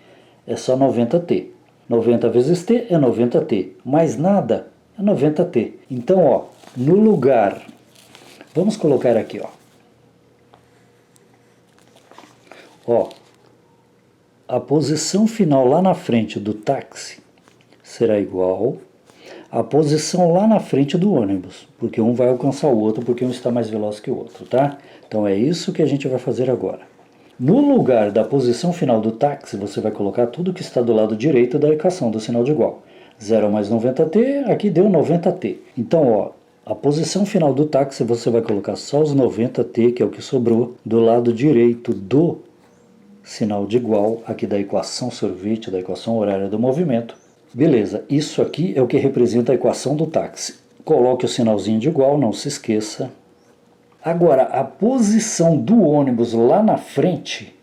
é só 90t. 90 vezes t é 90t. Mais nada é 90t. Então, ó, no lugar, vamos colocar aqui, ó. Ó, a posição final lá na frente do táxi será igual à posição lá na frente do ônibus, porque um vai alcançar o outro, porque um está mais veloz que o outro, tá? Então é isso que a gente vai fazer agora. No lugar da posição final do táxi, você vai colocar tudo que está do lado direito da equação do sinal de igual. 0 mais 90t, aqui deu 90t. Então, ó, a posição final do táxi você vai colocar só os 90t, que é o que sobrou, do lado direito do sinal de igual, aqui da equação sorvete, da equação horária do movimento. Beleza, isso aqui é o que representa a equação do táxi. Coloque o sinalzinho de igual, não se esqueça. Agora, a posição do ônibus lá na frente,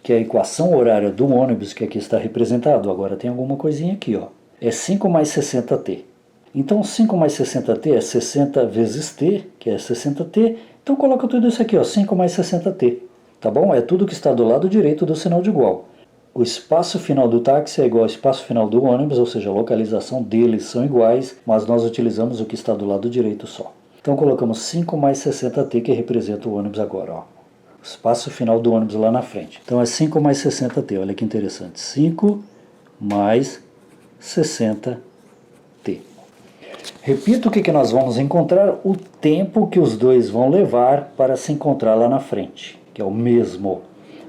que é a equação horária do ônibus, que aqui está representado, agora tem alguma coisinha aqui, ó. É 5 mais 60t. Então, 5 mais 60t é 60 vezes t, que é 60t. Então, coloca tudo isso aqui, ó, 5 mais 60t. Tá bom? É tudo que está do lado direito do sinal de igual. O espaço final do táxi é igual ao espaço final do ônibus, ou seja, a localização deles são iguais, mas nós utilizamos o que está do lado direito só. Então colocamos 5 mais 60t, que representa o ônibus agora, ó. O espaço final do ônibus lá na frente. Então é 5 mais 60t, olha que interessante. 5 mais 60t. Repito o que nós vamos encontrar, o tempo que os dois vão levar para se encontrar lá na frente, que é o mesmo.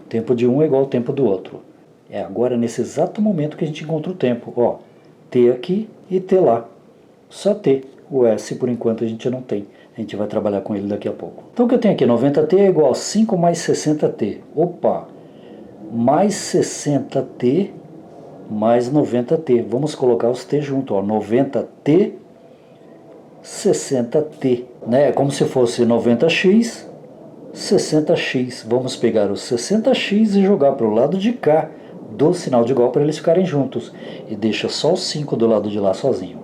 O tempo de um é igual ao tempo do outro. É agora, nesse exato momento, que a gente encontra o tempo. Ó, t aqui e t lá. Só t. O S, por enquanto, a gente não tem. A gente vai trabalhar com ele daqui a pouco. Então, o que eu tenho aqui? 90t é igual a 5 mais 60t. Opa! Mais 60t mais 90t. Vamos colocar os t junto, ó. 90t, 60t. Né? É como se fosse 90x, 60x. Vamos pegar os 60x e jogar para o lado de cá do sinal de igual para eles ficarem juntos. E deixa só o 5 do lado de lá sozinho.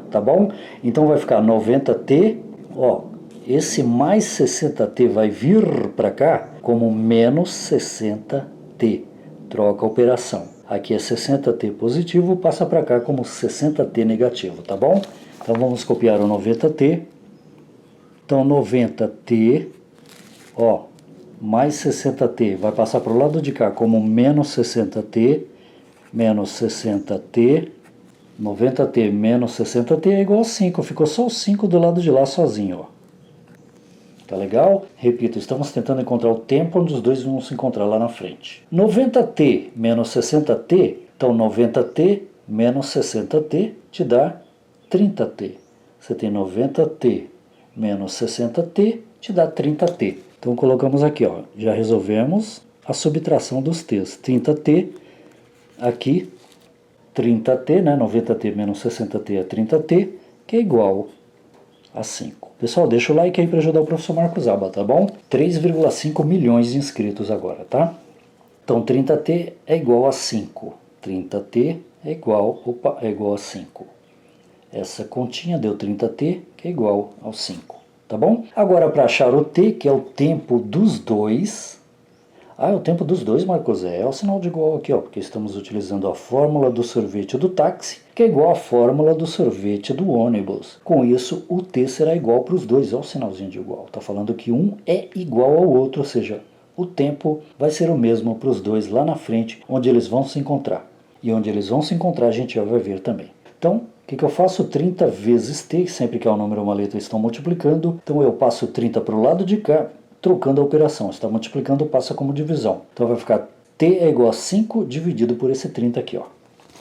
Tá bom? Então vai ficar 90t, ó, esse mais 60t vai vir para cá como menos 60t. Troca a operação. Aqui é 60t positivo, passa para cá como 60t negativo, tá bom? Então vamos copiar o 90t. Então 90t, ó, mais 60t vai passar para o lado de cá como menos 60t, menos 60t, 90t menos 60t é igual a 5, ficou só o 5 do lado de lá sozinho, ó. Tá legal? Repito, estamos tentando encontrar o tempo onde os dois vão se encontrar lá na frente. 90t menos 60t, então 90t menos 60t te dá 30t. Você tem 90t menos 60t te dá 30t. Então colocamos aqui, ó, já resolvemos a subtração dos t's. 30t, aqui, 30t, né? 90t menos 60t é 30t, que é igual a 5. Pessoal, deixa o like aí para ajudar o professor Marcos Aba, tá bom? 3,5 milhões de inscritos agora, tá? Então 30t é igual a 5. 30t é igual a 5. Essa continha deu 30t, que é igual ao 5. Tá bom? Agora, para achar o t, que é o tempo dos dois... é o tempo dos dois, Marcos. É o sinal de igual aqui, ó, porque estamos utilizando a fórmula do sorvete do táxi, que é igual à fórmula do sorvete do ônibus. Com isso, o t será igual para os dois. Olha o sinalzinho de igual. Está falando que um é igual ao outro, ou seja, o tempo vai ser o mesmo para os dois lá na frente, onde eles vão se encontrar. E onde eles vão se encontrar, a gente já vai ver também. Então, o que eu faço? 30 vezes t, sempre que é um número ou uma letra estão multiplicando. Então, eu passo 30 para o lado de cá, trocando a operação. Está multiplicando, passa como divisão. Então, vai ficar t é igual a 5 dividido por esse 30 aqui, ó.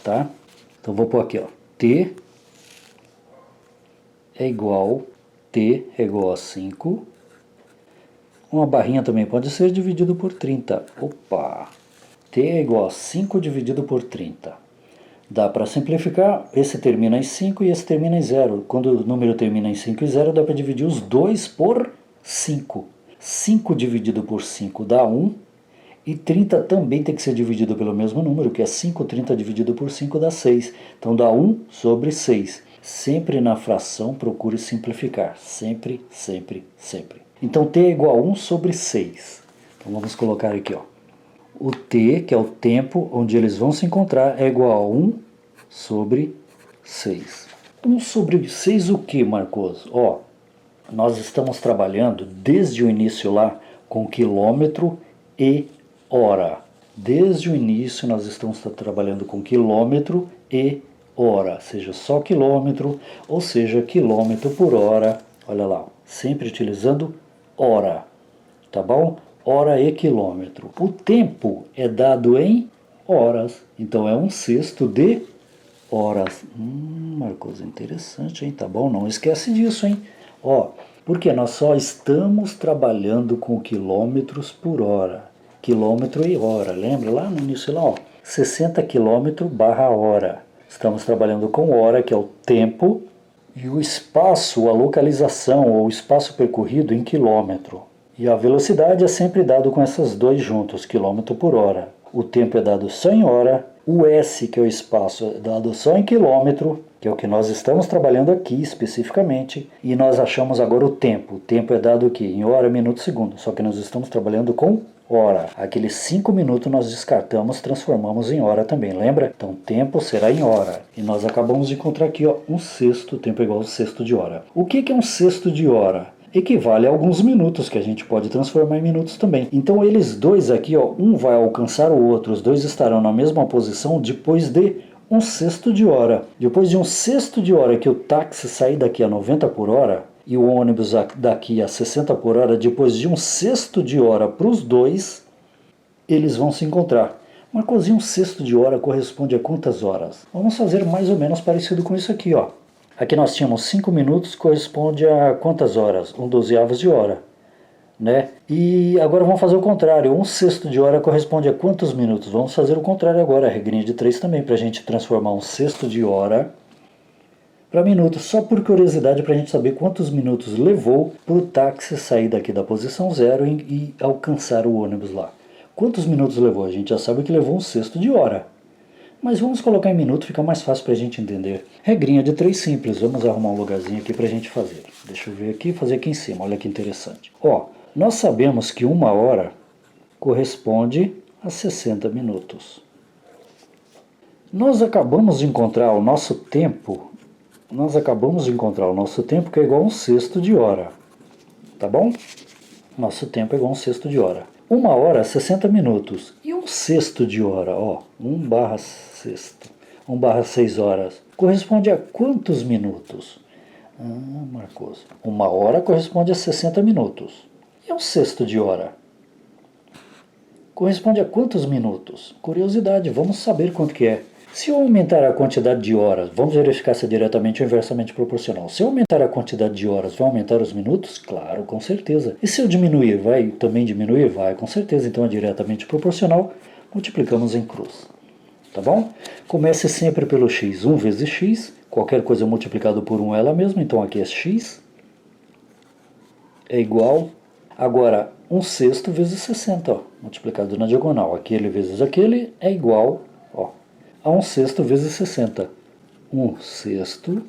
Tá? Então, vou pôr aqui, ó. t é igual a 5. Uma barrinha também pode ser dividido por 30. Opa! t é igual a 5 dividido por 30. Dá para simplificar, esse termina em 5 e esse termina em 0. Quando o número termina em 5 e 0, dá para dividir os dois por 5. 5 dividido por 5 dá 1, e 30 também tem que ser dividido pelo mesmo número, que é 5. 30 dividido por 5 dá 6. Então dá 1 sobre 6. Sempre na fração, procure simplificar. Sempre, sempre, sempre. Então t é igual a 1 sobre 6. Então vamos colocar aqui, ó. O t, que é o tempo onde eles vão se encontrar, é igual a 1 sobre 6. 1 sobre 6 o que, Marcos? Ó, nós estamos trabalhando desde o início lá com quilômetro e hora. Desde o início nós estamos trabalhando com quilômetro e hora, seja só quilômetro ou seja quilômetro por hora. Olha lá, sempre utilizando hora, tá bom? Hora e quilômetro. O tempo é dado em horas, então é 1/6 de horas. Marcos, interessante, hein? Tá bom? Não esquece disso, hein? Ó, porque nós só estamos trabalhando com quilômetros por hora. Quilômetro e hora. Lembra lá no início lá, ó? 60 km/h. Estamos trabalhando com hora, que é o tempo, e o espaço, a localização ou o espaço percorrido em quilômetro. E a velocidade é sempre dado com essas dois juntos, quilômetro por hora. O tempo é dado só em hora, o S, que é o espaço, é dado só em quilômetro, que é o que nós estamos trabalhando aqui especificamente, e nós achamos agora o tempo. O tempo é dado aqui em hora, minuto, segundo, só que nós estamos trabalhando com hora. Aqueles 5 minutos nós descartamos, transformamos em hora também, lembra? Então tempo será em hora. E nós acabamos de encontrar aqui, ó, 1/6, tempo é igual a 1/6 de hora. O que é 1/6 de hora? Equivale a alguns minutos, que a gente pode transformar em minutos também. Então eles dois aqui, ó, um vai alcançar o outro, os dois estarão na mesma posição depois de 1/6 de hora. Depois de 1/6 de hora que o táxi sair daqui a 90 por hora e o ônibus daqui a 60 por hora, depois de 1/6 de hora para os dois, eles vão se encontrar. Marcos, 1/6 de hora corresponde a quantas horas? Vamos fazer mais ou menos parecido com isso aqui, ó. Aqui nós tínhamos 5 minutos, corresponde a quantas horas? 1/12 de hora, né? E agora vamos fazer o contrário. 1/6 de hora corresponde a quantos minutos? Vamos fazer o contrário agora, a regrinha de 3 também, para a gente transformar 1/6 de hora para minutos, só por curiosidade, para a gente saber quantos minutos levou para o táxi sair daqui da posição 0 e alcançar o ônibus lá. Quantos minutos levou? A gente já sabe que levou 1/6 de hora. Mas vamos colocar em minuto, fica mais fácil para a gente entender. Regrinha de 3 simples, vamos arrumar um lugarzinho aqui para a gente fazer. Deixa eu ver aqui, fazer aqui em cima, olha que interessante. Ó, nós sabemos que 1 hora corresponde a 60 minutos. Nós acabamos de encontrar o nosso tempo, que é igual a 1/6 de hora, tá bom? Nosso tempo é igual a 1/6 de hora. 1 hora, 60 minutos. E 1/6 de hora, ó, 1/6 horas, corresponde a quantos minutos? Marcos, 1 hora corresponde a 60 minutos. E 1/6 de hora? Corresponde a quantos minutos? Curiosidade, vamos saber quanto que é. Se eu aumentar a quantidade de horas, vamos verificar se é diretamente ou inversamente proporcional. Se eu aumentar a quantidade de horas, vai aumentar os minutos? Claro, com certeza. E se eu diminuir, vai também diminuir? Vai, com certeza. Então é diretamente proporcional, multiplicamos em cruz. Tá bom? Comece sempre pelo x. 1 vezes x, qualquer coisa multiplicado por 1 é ela mesma, então aqui é x, é igual Agora, 1/6 vezes 60, ó, multiplicado na diagonal. Aquele vezes aquele é igual, ó, a 1/6 vezes 60. 1/6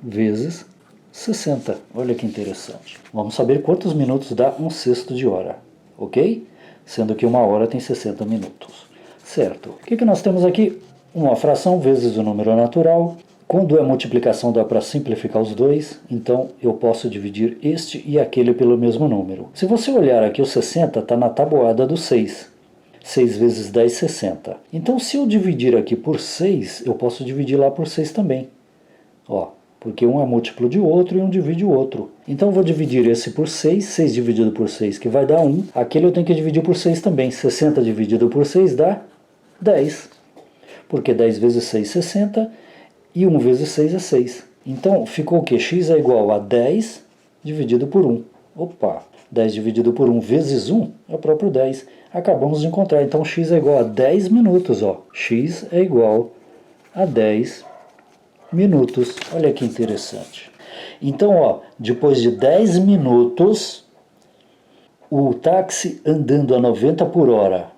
vezes 60. Olha que interessante. Vamos saber quantos minutos dá 1/6 de hora, ok? Sendo que uma hora tem 60 minutos. Certo. O que nós temos aqui? Uma fração vezes o número natural. Quando é multiplicação dá para simplificar os dois, então eu posso dividir este e aquele pelo mesmo número. Se você olhar aqui, o 60 está na tabuada do 6. 6 vezes 10, 60. Então, se eu dividir aqui por 6, eu posso dividir lá por 6 também. Ó, porque um é múltiplo de outro e um divide o outro. Então, eu vou dividir esse por 6, 6 dividido por 6, que vai dar 1. Aquele eu tenho que dividir por 6 também. 60 dividido por 6 dá 10. Porque 10 vezes 6, 60. E 1 vezes 6 é 6. Então, ficou o quê? X é igual a 10 dividido por 1. Opa! 10 dividido por 1 vezes 1 é o próprio 10. Acabamos de encontrar. Então, x é igual a 10 minutos. Ó. X é igual a 10 minutos. Olha que interessante. Então, ó, depois de 10 minutos, o táxi andando a 90 por hora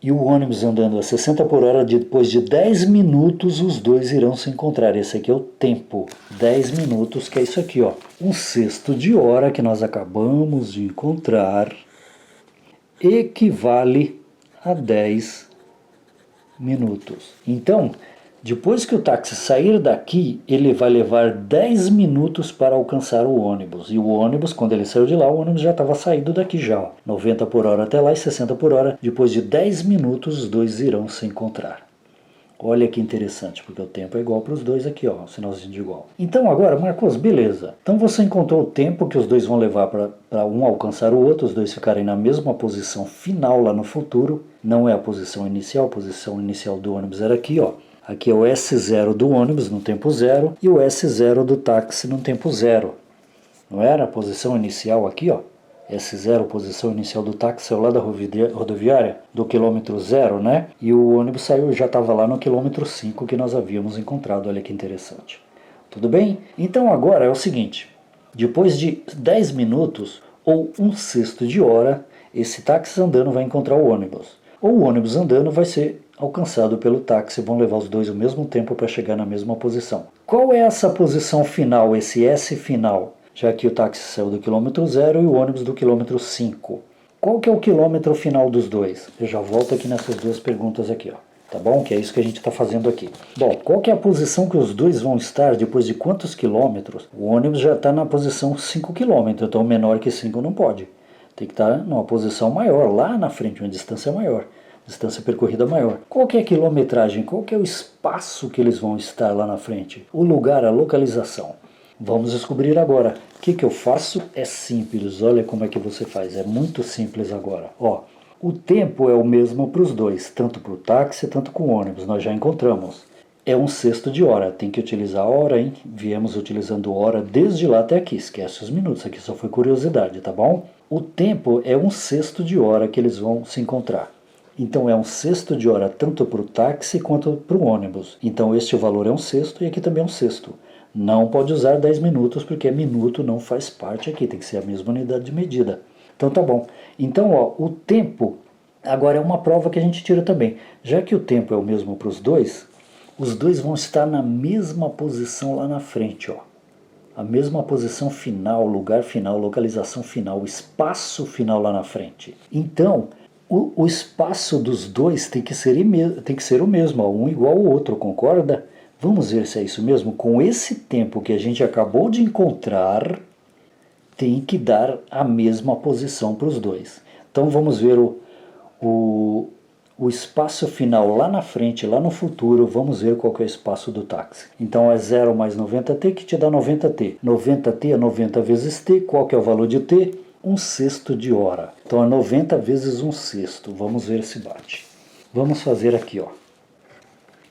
e o ônibus andando a 60 por hora, depois de 10 minutos, os dois irão se encontrar. Esse aqui é o tempo. 10 minutos, que é isso aqui, ó. 1/6 de hora que nós acabamos de encontrar equivale a 10 minutos. Então, depois que o táxi sair daqui, ele vai levar 10 minutos para alcançar o ônibus. E o ônibus, quando ele saiu de lá, o ônibus já estava saído daqui já. Ó. 90 por hora até lá e 60 por hora. Depois de 10 minutos, os dois irão se encontrar. Olha que interessante, porque o tempo é igual para os dois aqui, ó, sinalzinho de igual. Então agora, Marcos, beleza. Então você encontrou o tempo que os dois vão levar para um alcançar o outro, os dois ficarem na mesma posição final lá no futuro. Não é a posição inicial, a posição inicial do ônibus era aqui, ó. Aqui é o S0 do ônibus no tempo zero e o S0 do táxi no tempo zero. Não era a posição inicial aqui, ó? S0, posição inicial do táxi, saiu lá da rodoviária, do quilômetro 0, né? E o ônibus saiu, já estava lá no quilômetro 5 que nós havíamos encontrado. Olha que interessante. Tudo bem? Então agora é o seguinte, depois de 10 minutos ou 1/6 de hora, esse táxi andando vai encontrar o ônibus. Ou o ônibus andando vai ser alcançado pelo táxi, vão levar os dois o mesmo tempo para chegar na mesma posição. Qual é essa posição final, esse S final? Já que o táxi saiu do quilômetro 0 e o ônibus do quilômetro 5. Qual que é o quilômetro final dos dois? Eu já volto aqui nessas duas perguntas aqui, ó. Tá bom? Que é isso que a gente está fazendo aqui. Bom, qual que é a posição que os dois vão estar depois de quantos quilômetros? O ônibus já está na posição 5 quilômetros, então menor que 5 não pode. Tem que estar numa posição maior, lá na frente, uma distância maior. Distância percorrida maior. Qual que é a quilometragem? Qual que é o espaço que eles vão estar lá na frente? O lugar, a localização. Vamos descobrir agora. O que eu faço? É simples. Olha como é que você faz. É muito simples agora. Ó, o tempo é o mesmo para os dois, tanto para o táxi, tanto com o ônibus. Nós já encontramos. É 1/6 de hora. Tem que utilizar a hora, hein? Viemos utilizando hora desde lá até aqui. Esquece os minutos. Aqui só foi curiosidade, tá bom? O tempo é 1/6 de hora que eles vão se encontrar. Então é 1/6 de hora tanto para o táxi quanto para o ônibus. Então este valor é 1/6 e aqui também é 1/6. Não pode usar 10 minutos porque minuto não faz parte aqui, tem que ser a mesma unidade de medida. Então tá bom. Então ó, o tempo agora é uma prova que a gente tira também. Já que o tempo é o mesmo para os dois vão estar na mesma posição lá na frente, ó. A mesma posição final, lugar final, localização final, espaço final lá na frente. Então, o espaço dos dois tem que ser o mesmo, ó, um igual ao outro, concorda? Vamos ver se é isso mesmo. Com esse tempo que a gente acabou de encontrar, tem que dar a mesma posição para os dois. Então vamos ver o espaço final lá na frente, lá no futuro, vamos ver qual que é o espaço do táxi. Então é 0 mais 90t que te dá 90t. 90t é 90 vezes t, qual que é o valor de t? 1/6 de hora. Então é 90 vezes 1/6. Vamos ver se bate. Vamos fazer aqui, ó.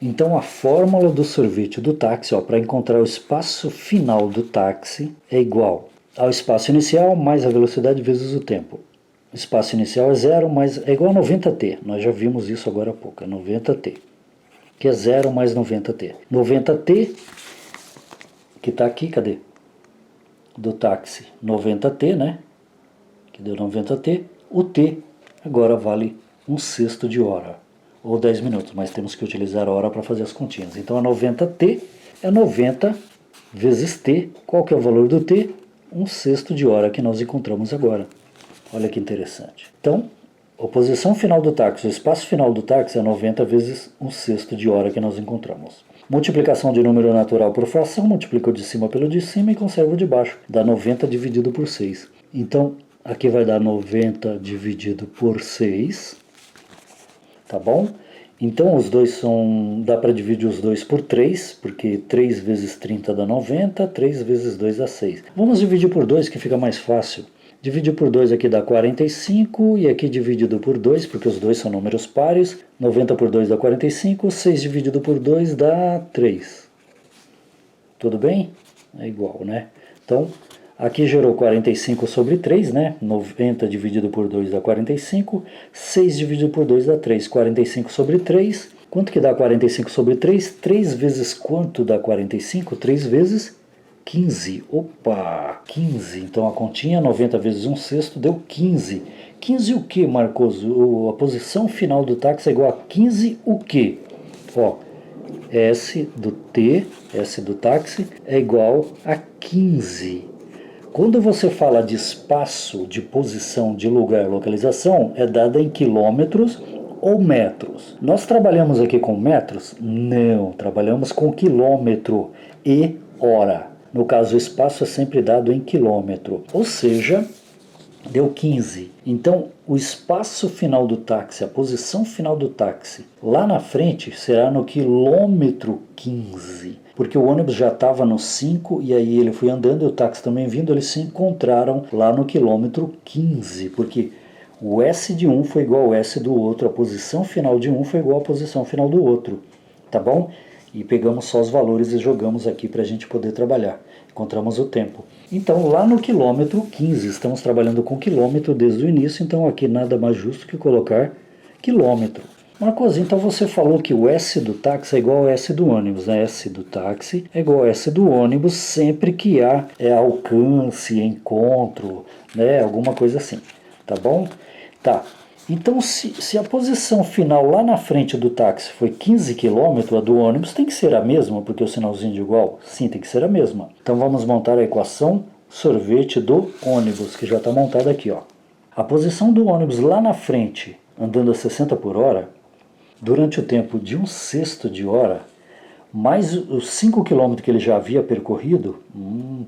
Então a fórmula do sorvete do táxi, para encontrar o espaço final do táxi, é igual ao espaço inicial mais a velocidade vezes o tempo. O espaço inicial é 0, mas é igual a 90t. Nós já vimos isso agora há pouco, é 90t. Que é 0 mais 90t. 90t, que está aqui, cadê? Do táxi, 90t, né? que deu 90t. O t agora vale 1/6 de hora, ou 10 minutos, mas temos que utilizar a hora para fazer as continhas. Então a 90t é 90 vezes t. Qual que é o valor do t? 1/6 de hora que nós encontramos agora. Olha que interessante. Então, a posição final do táxi, o espaço final do táxi é 90 vezes 1/6 de hora que nós encontramos. Multiplicação de número natural por fração, multiplica o de cima pelo de cima e conserva o de baixo. Dá 90 dividido por 6. Então, aqui vai dar 90 dividido por 6. Tá bom? Então, os dois são... dá para dividir os dois por 3, porque 3 vezes 30 dá 90, 3 vezes 2 dá 6. Vamos dividir por 2, que fica mais fácil. Dividir por 2 aqui dá 45, e aqui dividido por 2, porque os dois são números pares. 90 por 2 dá 45, 6 dividido por 2 dá 3. Tudo bem? É igual, né? Então, aqui gerou 45 sobre 3, né? 90 dividido por 2 dá 45. 6 dividido por 2 dá 3. 45 sobre 3. Quanto que dá 45 sobre 3? 3 vezes quanto dá 45? 3 vezes 15. Opa! 15. Então a continha 90 vezes 1/6 deu 15. 15 o que, Marcos? A posição final do táxi é igual a 15 o que? Ó, S do T, S do táxi, é igual a 15. Quando você fala de espaço, de posição, de lugar, localização, é dada em quilômetros ou metros. Nós trabalhamos aqui com metros? Não, trabalhamos com quilômetro e hora. No caso, o espaço é sempre dado em quilômetro, ou seja, deu 15. Então, o espaço final do táxi, a posição final do táxi, lá na frente será no quilômetro 15. Porque o ônibus já estava no 5 e aí ele foi andando e o táxi também vindo, eles se encontraram lá no quilômetro 15. Porque o S de um foi igual ao S do outro, a posição final de um foi igual à posição final do outro. Tá bom? E pegamos só os valores e jogamos aqui para a gente poder trabalhar. Encontramos o tempo. Então, lá no quilômetro 15, estamos trabalhando com quilômetro desde o início, então aqui nada mais justo que colocar quilômetro. Marcos, então você falou que o S do táxi é igual ao S do ônibus, né? S do táxi é igual ao S do ônibus sempre que há alcance, encontro, né? Alguma coisa assim, tá bom? Tá. Então, se a posição final lá na frente do táxi foi 15 km, a do ônibus tem que ser a mesma, porque o sinalzinho de igual, sim, tem que ser a mesma. Então, vamos montar a equação sorvete do ônibus, que já está montada aqui, ó. A posição do ônibus lá na frente, andando a 60 por hora, durante o tempo de 1/6 de hora, mais os 5 km que ele já havia percorrido,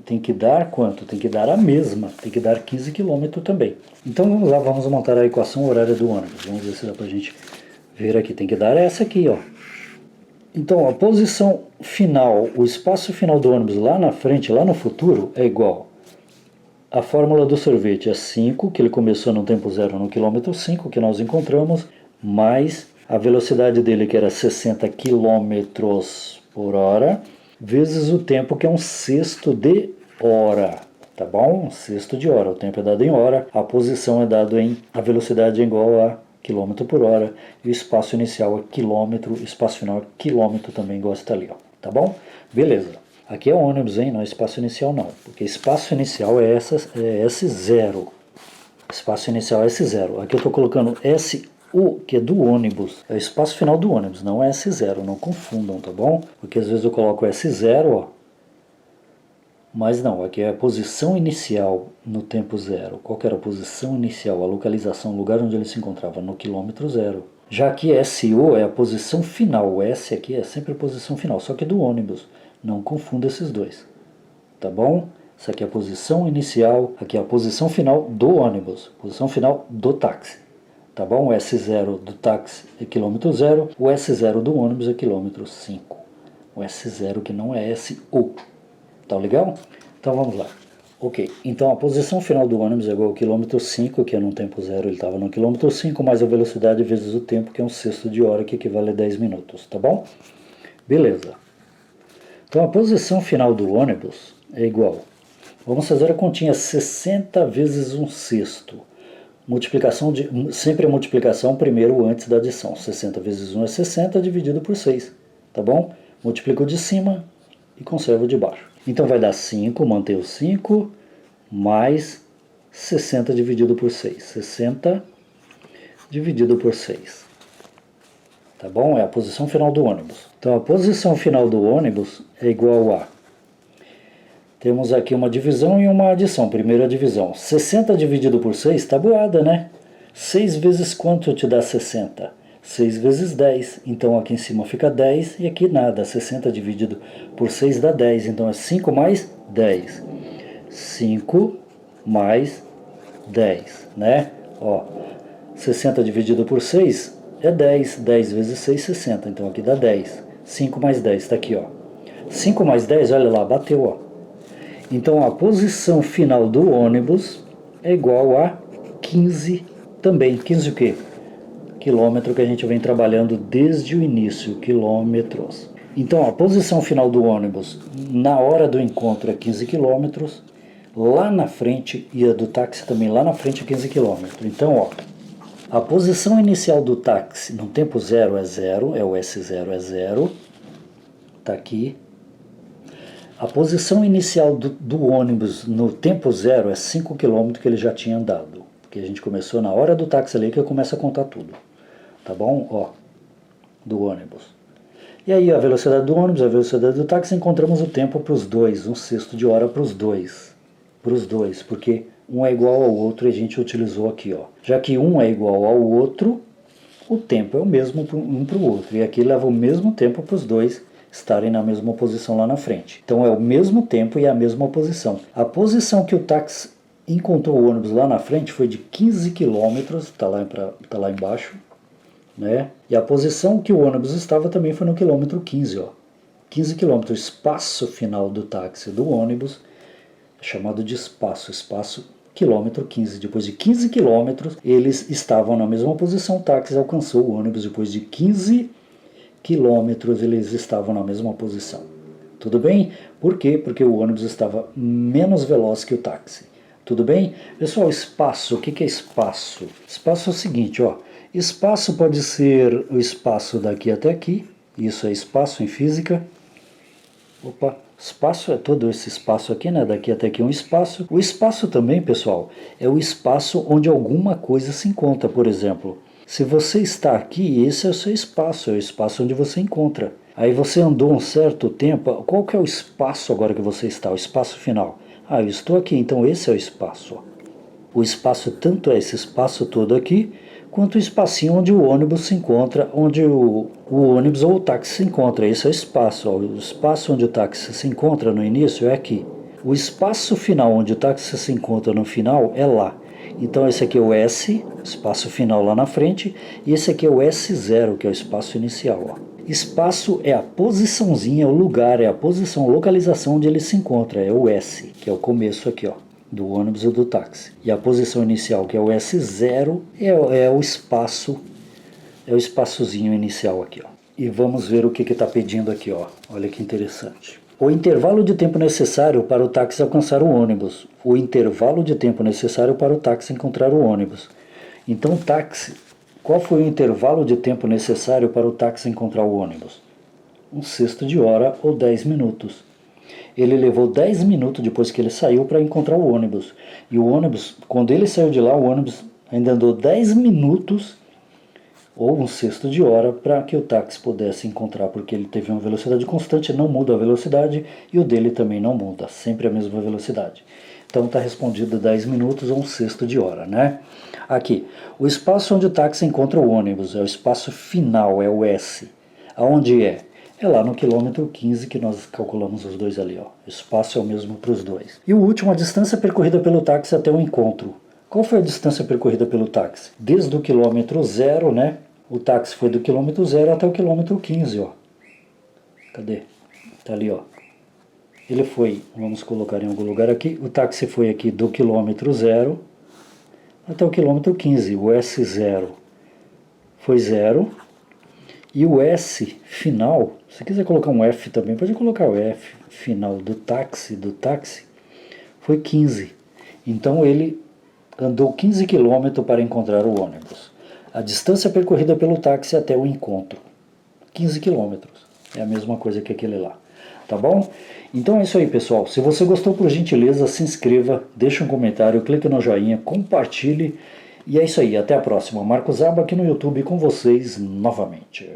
tem que dar quanto? Tem que dar a mesma, tem que dar 15 km também. Então vamos lá, vamos montar a equação horária do ônibus. Vamos ver se dá pra gente ver aqui. Tem que dar essa aqui, ó. Então a posição final, o espaço final do ônibus lá na frente, lá no futuro, é igual. A fórmula do sorvete é 5, que ele começou no tempo zero no quilômetro 5, que nós encontramos, mais a velocidade dele, que era 60 km por hora, vezes o tempo, que é 1/6 de hora, tá bom? 1/6 de hora, o tempo é dado em hora, a posição é dado em... a velocidade é igual a quilômetro por hora, e o espaço inicial é quilômetro, o espaço final é quilômetro também, igual está ali, ó, tá bom? Beleza. Aqui é ônibus, hein? Não é espaço inicial, não, porque espaço inicial é S0. Espaço inicial é S0. Aqui eu estou colocando S1, que é do ônibus. É o espaço final do ônibus, não é S0. Não confundam, tá bom? Porque às vezes eu coloco S0, ó. Mas não, aqui é a posição inicial no tempo zero. Qual que era a posição inicial? A localização, o lugar onde ele se encontrava, no quilômetro zero. Já aqui SO é a posição final. O S aqui é sempre a posição final, só que é do ônibus. Não confunda esses dois. Tá bom? Isso aqui é a posição inicial, aqui é a posição final do ônibus, posição final do táxi. Tá bom? O S0 do táxi é quilômetro zero, o S0 do ônibus é quilômetro 5. O S0 que não é SO. Tá legal? Então vamos lá. Ok, então a posição final do ônibus é igual ao quilômetro 5, que é no tempo zero, ele estava no quilômetro 5, mais a velocidade vezes o tempo, que é 1/6 de hora, que equivale a 10 minutos, tá bom? Beleza. Então a posição final do ônibus é igual. Vamos fazer a continha 60 vezes 1/6. Multiplicação sempre a multiplicação primeiro antes da adição. 60 vezes 1 é 60 dividido por 6. Tá bom? Multiplica o de cima e conserva o de baixo. Então vai dar 5, mantém o 5, mais 60 dividido por 6. 60 dividido por 6. Tá bom? É a posição final do ônibus. Então, a posição final do ônibus é igual a... Temos aqui uma divisão e uma adição. Primeira divisão. 60 dividido por 6, tabuada, né? 6 vezes quanto te dá 60? 6 vezes 10. Então, aqui em cima fica 10 e aqui nada. 60 dividido por 6 dá 10. Então, é 5 mais 10. 5 mais 10, né? Ó, 60 dividido por 6 é 10. 10 vezes 6, 60. Então, aqui dá 10. 5 mais 10, tá aqui, ó. 5 mais 10, olha lá, bateu, ó. Então, a posição final do ônibus é igual a 15 também. 15 o quê? Quilômetro, que a gente vem trabalhando desde o início, quilômetros. Então, a posição final do ônibus na hora do encontro é 15 quilômetros. Lá na frente, e a do táxi também lá na frente é 15 quilômetros. Então, ó, a posição inicial do táxi no tempo zero é 0, é o S0 é 0. Tá aqui. A posição inicial do ônibus no tempo zero é 5 km que ele já tinha andado. Porque a gente começou na hora do táxi ali que eu começo a contar tudo. Tá bom? Ó, do ônibus. E aí a velocidade do ônibus, a velocidade do táxi, encontramos o tempo para os dois, 1/6 de hora para os dois. Para os dois, porque um é igual ao outro e a gente utilizou aqui, ó. Já que um é igual ao outro, o tempo é o mesmo um para o outro. E aqui leva o mesmo tempo para os dois estarem na mesma posição lá na frente. Então é o mesmo tempo e a mesma posição. A posição que o táxi encontrou o ônibus lá na frente foi de 15 km, tá lá embaixo, né? E a posição que o ônibus estava também foi no quilômetro 15, ó. 15 km, o espaço final do táxi do ônibus é chamado de espaço quilômetro 15. Depois de 15 km, eles estavam na mesma posição, o táxi alcançou o ônibus depois de 15 quilômetros, eles estavam na mesma posição. Tudo bem? Por quê? Porque o ônibus estava menos veloz que o táxi. Tudo bem? Pessoal, espaço, o que é espaço? Espaço é o seguinte, ó. Espaço pode ser o espaço daqui até aqui. Isso é espaço em física. Opa, espaço é todo esse espaço aqui, né? Daqui até aqui é um espaço. O espaço também, pessoal, é o espaço onde alguma coisa se encontra. Por exemplo, se você está aqui, esse é o seu espaço, é o espaço onde você encontra. Aí você andou um certo tempo, qual que é o espaço agora que você está, o espaço final? Ah, eu estou aqui, então esse é o espaço. O espaço tanto é esse espaço todo aqui, quanto o espacinho onde o ônibus se encontra, onde o ônibus ou o táxi se encontra. Esse é o espaço. Ó. O espaço onde o táxi se encontra no início é aqui. O espaço final onde o táxi se encontra no final é lá. Então esse aqui é o S, espaço final lá na frente, e esse aqui é o S0, que é o espaço inicial. Ó. Espaço é a posiçãozinha, o lugar, é a posição, localização onde ele se encontra, é o S, que é o começo aqui, ó, do ônibus ou do táxi. E a posição inicial, que é o S0, é o espaço, é o espaçozinho inicial aqui, ó. E vamos ver o que está pedindo aqui, ó. Olha que interessante. O intervalo de tempo necessário para o táxi alcançar o ônibus. O intervalo de tempo necessário para o táxi encontrar o ônibus. Então, táxi, qual foi o intervalo de tempo necessário para o táxi encontrar o ônibus? 1/6 de hora ou 10 minutos. Ele levou 10 minutos depois que ele saiu para encontrar o ônibus. E o ônibus, quando ele saiu de lá, o ônibus ainda andou 10 minutos ou 1/6 de hora para que o táxi pudesse encontrar, porque ele teve uma velocidade constante, não muda a velocidade, e o dele também não muda, sempre a mesma velocidade. Então está respondido 10 minutos ou 1/6 de hora, né? Aqui, o espaço onde o táxi encontra o ônibus é o espaço final, é o S. Aonde é? É lá no quilômetro 15 que nós calculamos os dois ali, ó. O espaço é o mesmo para os dois. E o último, a distância percorrida pelo táxi até o encontro. Qual foi a distância percorrida pelo táxi? Desde o quilômetro 0, né? O táxi foi do quilômetro 0 até o quilômetro 15, ó. Cadê? Tá ali, ó. Ele foi, vamos colocar em algum lugar aqui, o táxi foi aqui do quilômetro 0 até o quilômetro 15. O S0 foi 0. E o S final, se quiser colocar um F também, pode colocar o F final do táxi, foi 15. Então ele andou 15 km para encontrar o ônibus. A distância percorrida pelo táxi até o encontro, 15 km. É a mesma coisa que aquele lá. tá bom? Então é isso aí, pessoal. Se você gostou, por gentileza, se inscreva, deixe um comentário, clique no joinha, compartilhe. E é isso aí, até a próxima. Marcos Zaba aqui no YouTube com vocês novamente.